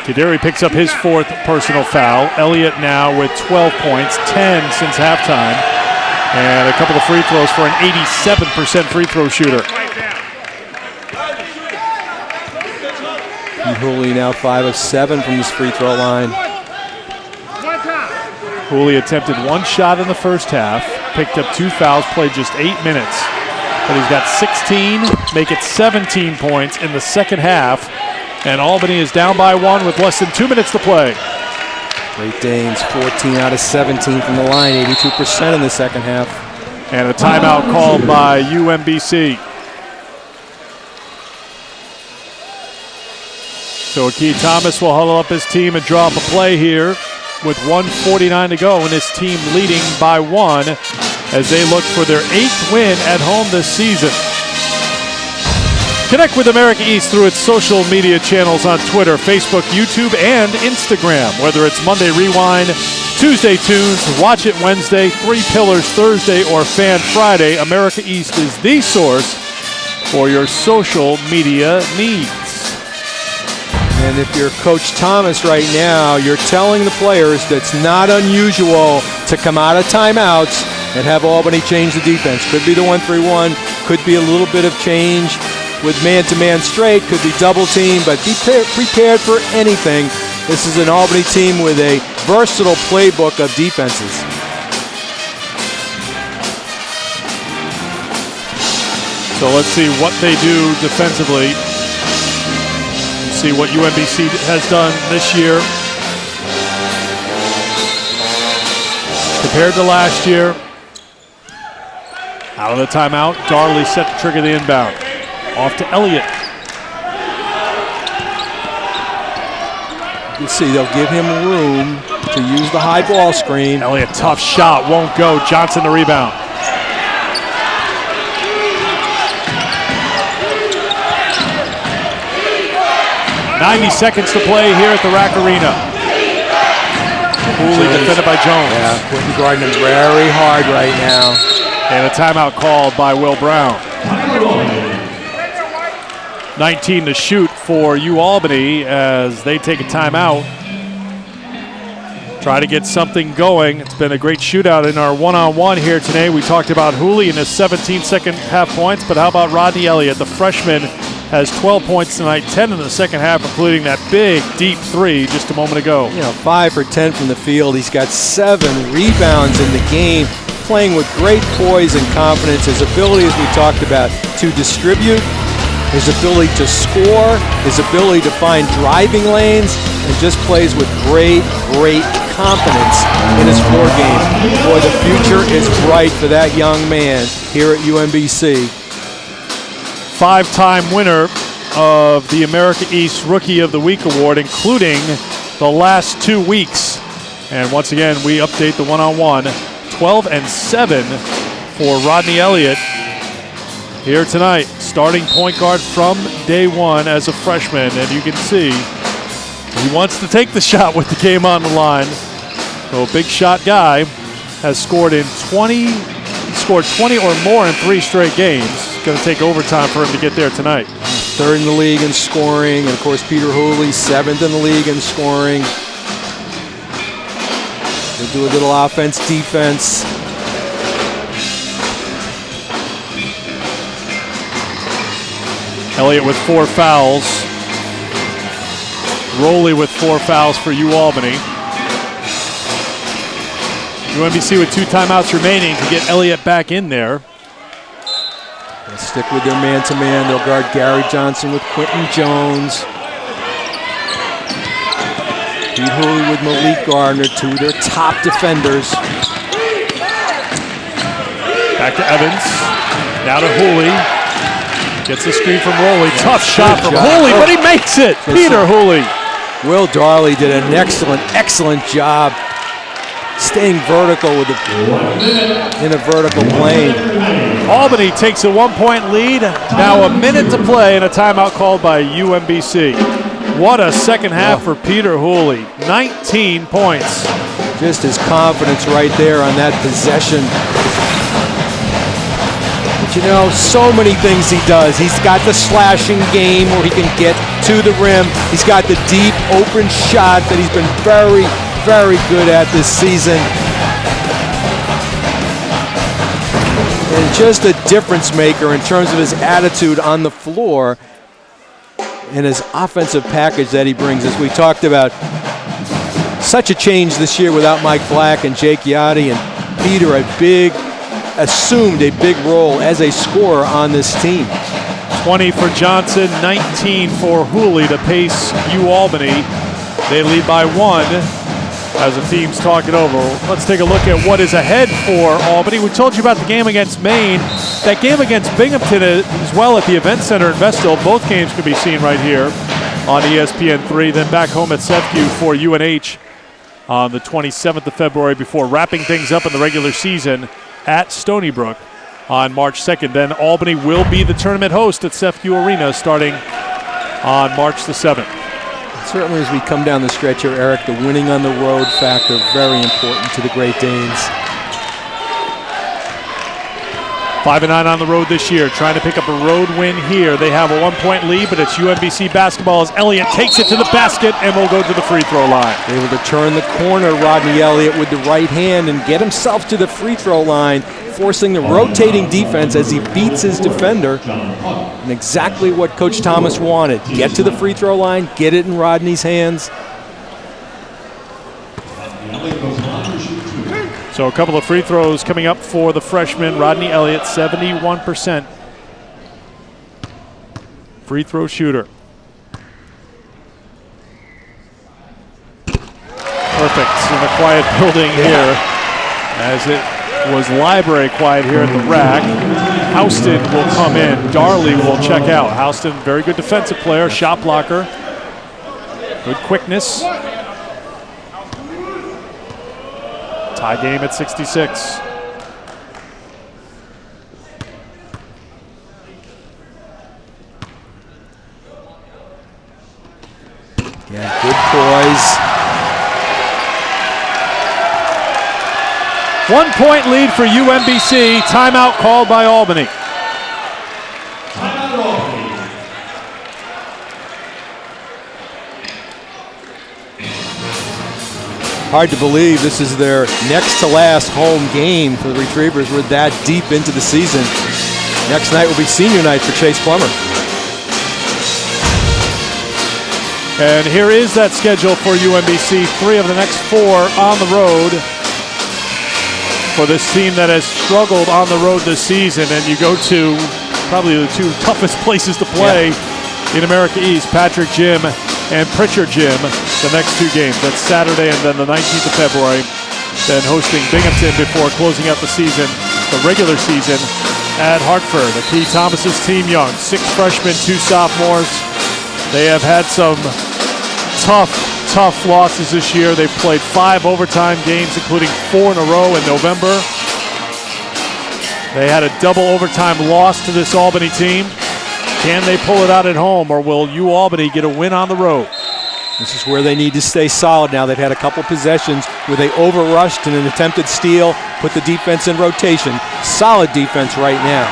Kadiri picks up his fourth personal foul. Elliott now with 12 points, 10 since halftime, and a couple of free throws for an 87% free throw shooter. Hooley now 5 of 7 from this free throw line. Hooley attempted one shot in the first half, picked up 2 fouls, played just 8 minutes. But he's got 16, make it 17 points in the second half. And Albany is down by 1 with less than 2 minutes to play. Great Danes, 14 out of 17 from the line, 82% in the second half. And a timeout called by UMBC. So Akeem Thomas will huddle up his team and draw up a play here with 1:49 to go, and his team leading by 1 as they look for their 8th win at home this season. Connect with America East through its social media channels on Twitter, Facebook, YouTube, and Instagram. Whether it's Monday Rewind, Tuesday Tunes, Watch It Wednesday, 3 Pillars Thursday, or Fan Friday, America East is the source for your social media needs. And if you're Coach Thomas right now, you're telling the players that it's not unusual to come out of timeouts and have Albany change the defense. Could be the 1-3-1, could be a little bit of change with man-to-man straight, could be double team, but be prepared for anything. This is an Albany team with a versatile playbook of defenses. So let's see what they do defensively. See what UMBC has done this year compared to last year. Out of the timeout, Darley set to trigger the inbound. Off to Elliott. You can see they'll give him room to use the high ball screen. Elliott, tough shot, won't go. Johnson the rebound. .90 seconds to play here at the RAC Arena. Hooley defended by Jones. Yeah, Quentin guarding him very hard right now. And a timeout called by Will Brown. 19 to shoot for UAlbany as they take a timeout. Try to get something going. It's been a great shootout in our one-on-one here today. We talked about Hooley and his 17 second half points, but how about Rodney Elliott? The freshman has 12 points tonight, 10 in the second half, including that big, deep three just a moment ago. You know, 5 for 10 from the field. He's got 7 rebounds in the game, playing with great poise and confidence. His ability, as we talked about, to distribute, his ability to score, his ability to find driving lanes, and just plays with great confidence in his floor game. Boy, the future is bright for that young man here at UMBC. 5-time winner of the America East Rookie of the Week award, including the last 2 weeks. And once again, we update the one-on-one. 12 and 7 for Rodney Elliott here tonight. Starting point guard from day one as a freshman. And you can see he wants to take the shot with the game on the line. So a big shot guy has scored 20 or more in 3 straight games. It's going to take overtime for him to get there tonight. 3rd in the league in scoring, and of course Peter Hooley, 7th in the league in scoring. They do a little offense, defense. Elliott with 4 fouls. Rowley with 4 fouls for UAlbany. UMBC with 2 timeouts remaining to get Elliott back in there. They'll stick with their man-to-man. They'll guard Gary Johnson with Quentin Jones. Pete Hooley with Malik Gardner, 2 of their top defenders. Back to Evans. Now to Hooley. Gets the screen from Rowley. Tough shot from Hooley, but he makes it. Peter Hooley. Will Darley did an excellent job staying vertical with in a vertical plane. Albany takes a 1-point lead. Now a minute to play and a timeout called by UMBC. What a second half for Peter Hooley. 19 points. Just his confidence right there on that possession. But you know, so many things he does. He's got the slashing game where he can get to the rim. He's got the deep open shot that he's been very good at this season. And just a difference maker in terms of his attitude on the floor and his offensive package that he brings. As we talked about, such a change this year without Mike Black and Jake Yachty, and Peter assumed a big role as a scorer on this team. 20 for Johnson, 19 for Hooley to pace UAlbany. They lead by 1 as the team's talking over. Let's take a look at what is ahead for Albany. We told you about the game against Maine. That game against Binghamton as well at the Event Center in Vestal. Both games can be seen right here on ESPN3. Then back home at Sefcu for UNH on the 27th of February before wrapping things up in the regular season at Stony Brook on March 2nd. Then Albany will be the tournament host at Sefcu Arena starting on March the 7th. Certainly as we come down the stretch here, Eric, the winning on the road factor, very important to the Great Danes. 5-9 on the road this year, trying to pick up a road win here. They have a 1-point lead, but it's UMBC basketball as Elliott takes it to the basket and will go to the free throw line. Able to turn the corner, Rodney Elliott with the right hand and get himself to the free throw line, forcing the rotating defense as he beats his defender. And exactly what Coach Thomas wanted. Get to the free throw line, get it in Rodney's hands. So a couple of free throws coming up for the freshman, Rodney Elliott, 71% free throw shooter. Perfect in a quiet building here, as it was library quiet here at the rack. Houston will come in. Darley will check out. Houston, very good defensive player, shot blocker, good quickness. Tie game at 66. Yeah, good poise. 1-point lead for UMBC. Timeout called by Albany. Timeout Albany. Hard to believe this is their next to last home game for the Retrievers. We're that deep into the season. Next night will be senior night for Chase Plummer. And here is that schedule for UMBC. 3 of the next 4 on the road for this team that has struggled on the road this season. And you go to probably the 2 toughest places to play in America East, Patrick Gym and Pritchard Gym, the next 2 games. That's Saturday and then the 19th of February. Then hosting Binghamton before closing out the season, the regular season, at Hartford. Akey Thomas's team young, 6 freshmen, 2 sophomores. They have had some tough losses this year. They've played 5 overtime games, including 4 in a row in November. They had a double overtime loss to this Albany team. Can they pull it out at home, or will UAlbany get a win on the road? This is where they need to stay solid now. They've had a couple possessions where they overrushed in an attempted steal, put the defense in rotation. Solid defense right now.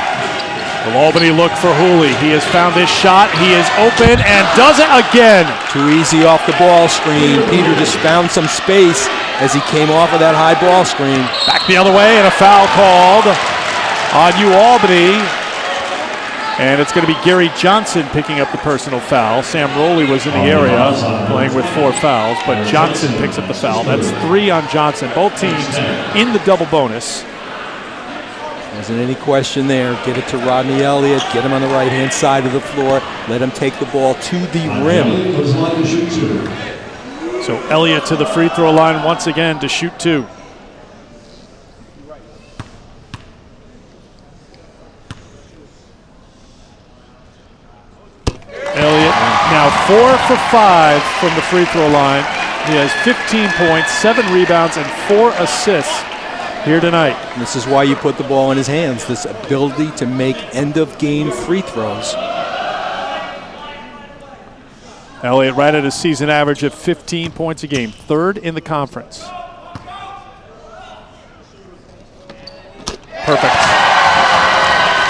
Will Albany look for Hooley? He has found his shot. He is open and does it again. Too easy off the ball screen. Peter just found some space as he came off of that high ball screen. Back the other way and a foul called on UAlbany. And it's going to be Gary Johnson picking up the personal foul. Sam Rowley was in the area playing with 4 fouls, but Johnson picks up the foul. That's 3 on Johnson. Both teams in the double bonus. Wasn't any question there. Get it to Rodney Elliott. Get him on the right-hand side of the floor. Let him take the ball to the rim. So Elliott to the free throw line once again to shoot 2. Elliott now 4 for 5 from the free throw line. He has 15 points, 7 rebounds, and 4 assists here tonight. And this is why you put the ball in his hands, this ability to make end-of-game free throws. Elliott right at a season average of 15 points a game, 3rd in the conference. Perfect.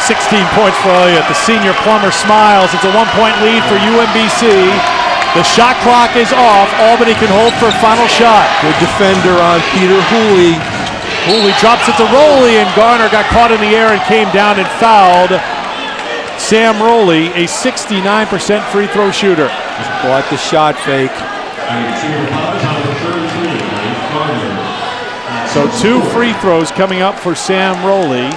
16 points for Elliott. The senior plumber smiles. It's a 1-point lead for UMBC. The shot clock is off. Albany can hold for a final shot. Good defender on Peter Hooley. Hooley drops it to Rowley, and Garner got caught in the air and came down and fouled Sam Rowley, a 69% free throw shooter. Bought the shot fake. So 2 free throws coming up for Sam Rowley.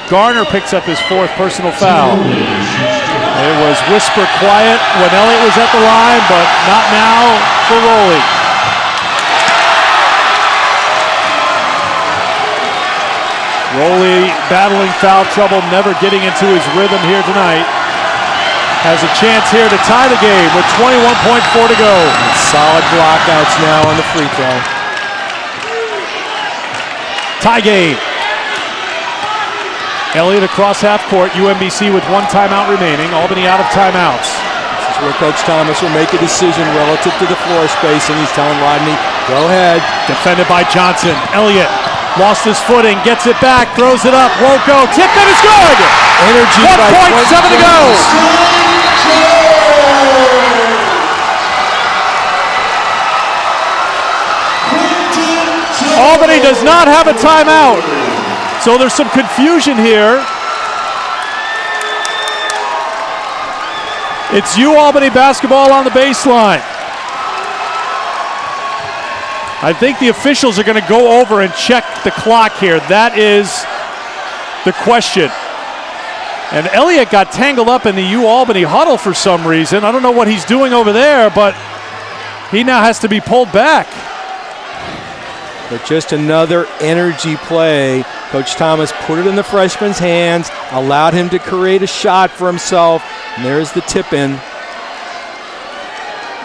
Garner picks up his 4th personal foul. It was whisper quiet when Elliott was at the line, but not now for Rowley. Rowley battling foul trouble, never getting into his rhythm here tonight. Has a chance here to tie the game with 21.4 to go. Solid blockouts now on the free throw. Tie game. Elliott across half court, UMBC with 1 timeout remaining. Albany out of timeouts. This is where Coach Thomas will make a decision relative to the floor spacing. He's telling Rodney, go ahead. Defended by Johnson. Elliott lost his footing, gets it back, throws it up, won't go. Tip and it's good! Energy by 1.7 to go. Albany does not have a timeout. So there's some confusion here. It's UAlbany basketball on the baseline. I think the officials are going to go over and check the clock here. That is the question. And Elliott got tangled up in the UAlbany huddle for some reason. I don't know what he's doing over there, but he now has to be pulled back. But just another energy play. Coach Thomas put it in the freshman's hands, allowed him to create a shot for himself, and there's the tip in.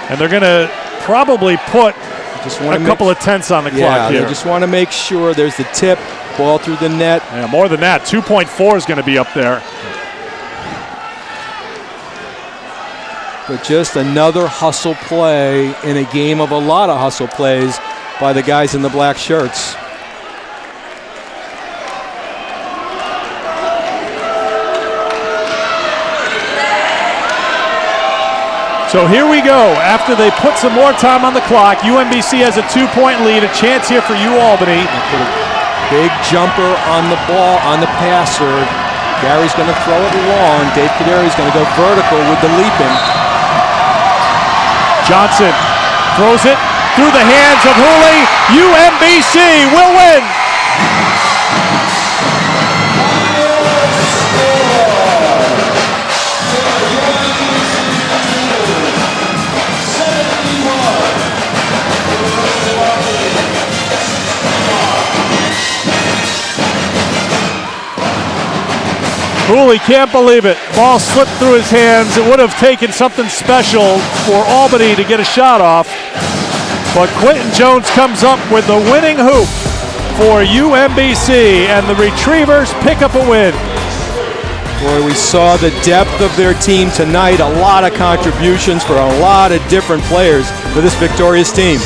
And they're going to probably put a couple of tenths on the clock here. They just want to make sure there's the tip, ball through the net. Yeah, more than that. 2.4 is going to be up there. But just another hustle play in a game of a lot of hustle plays by the guys in the black shirts. So here we go. After they put some more time on the clock, UMBC has a 2-point lead. A chance here for UAlbany. Big jumper on the ball, on the passer. Gary's going to throw it long. Dave Kaderi's going to go vertical with the leaping. Johnson throws it through the hands of Hooley. UMBC will win. Hooley can't believe it. Ball slipped through his hands. It would have taken something special for Albany to get a shot off. But Quentin Jones comes up with the winning hoop for UMBC, and the Retrievers pick up a win. Boy, we saw the depth of their team tonight. A lot of contributions for a lot of different players for this victorious team.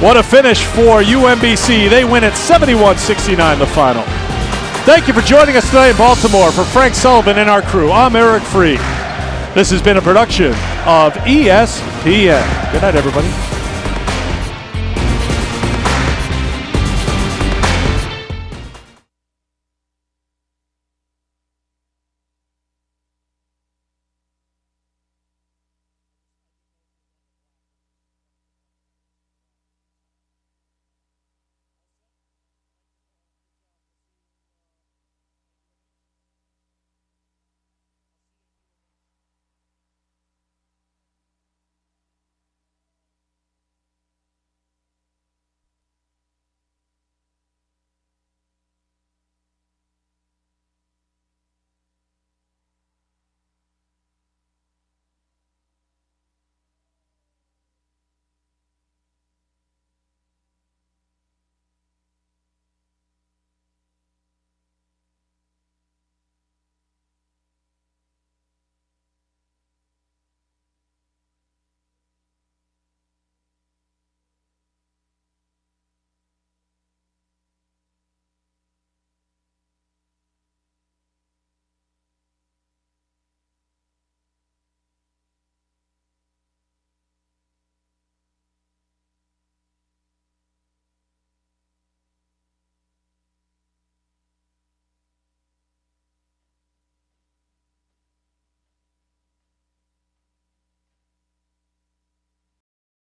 What a finish for UMBC. They win at 71-69 the final. Thank you for joining us tonight in Baltimore. For Frank Sullivan and our crew, I'm Eric Free. This has been a production of ESPN. Good night, everybody.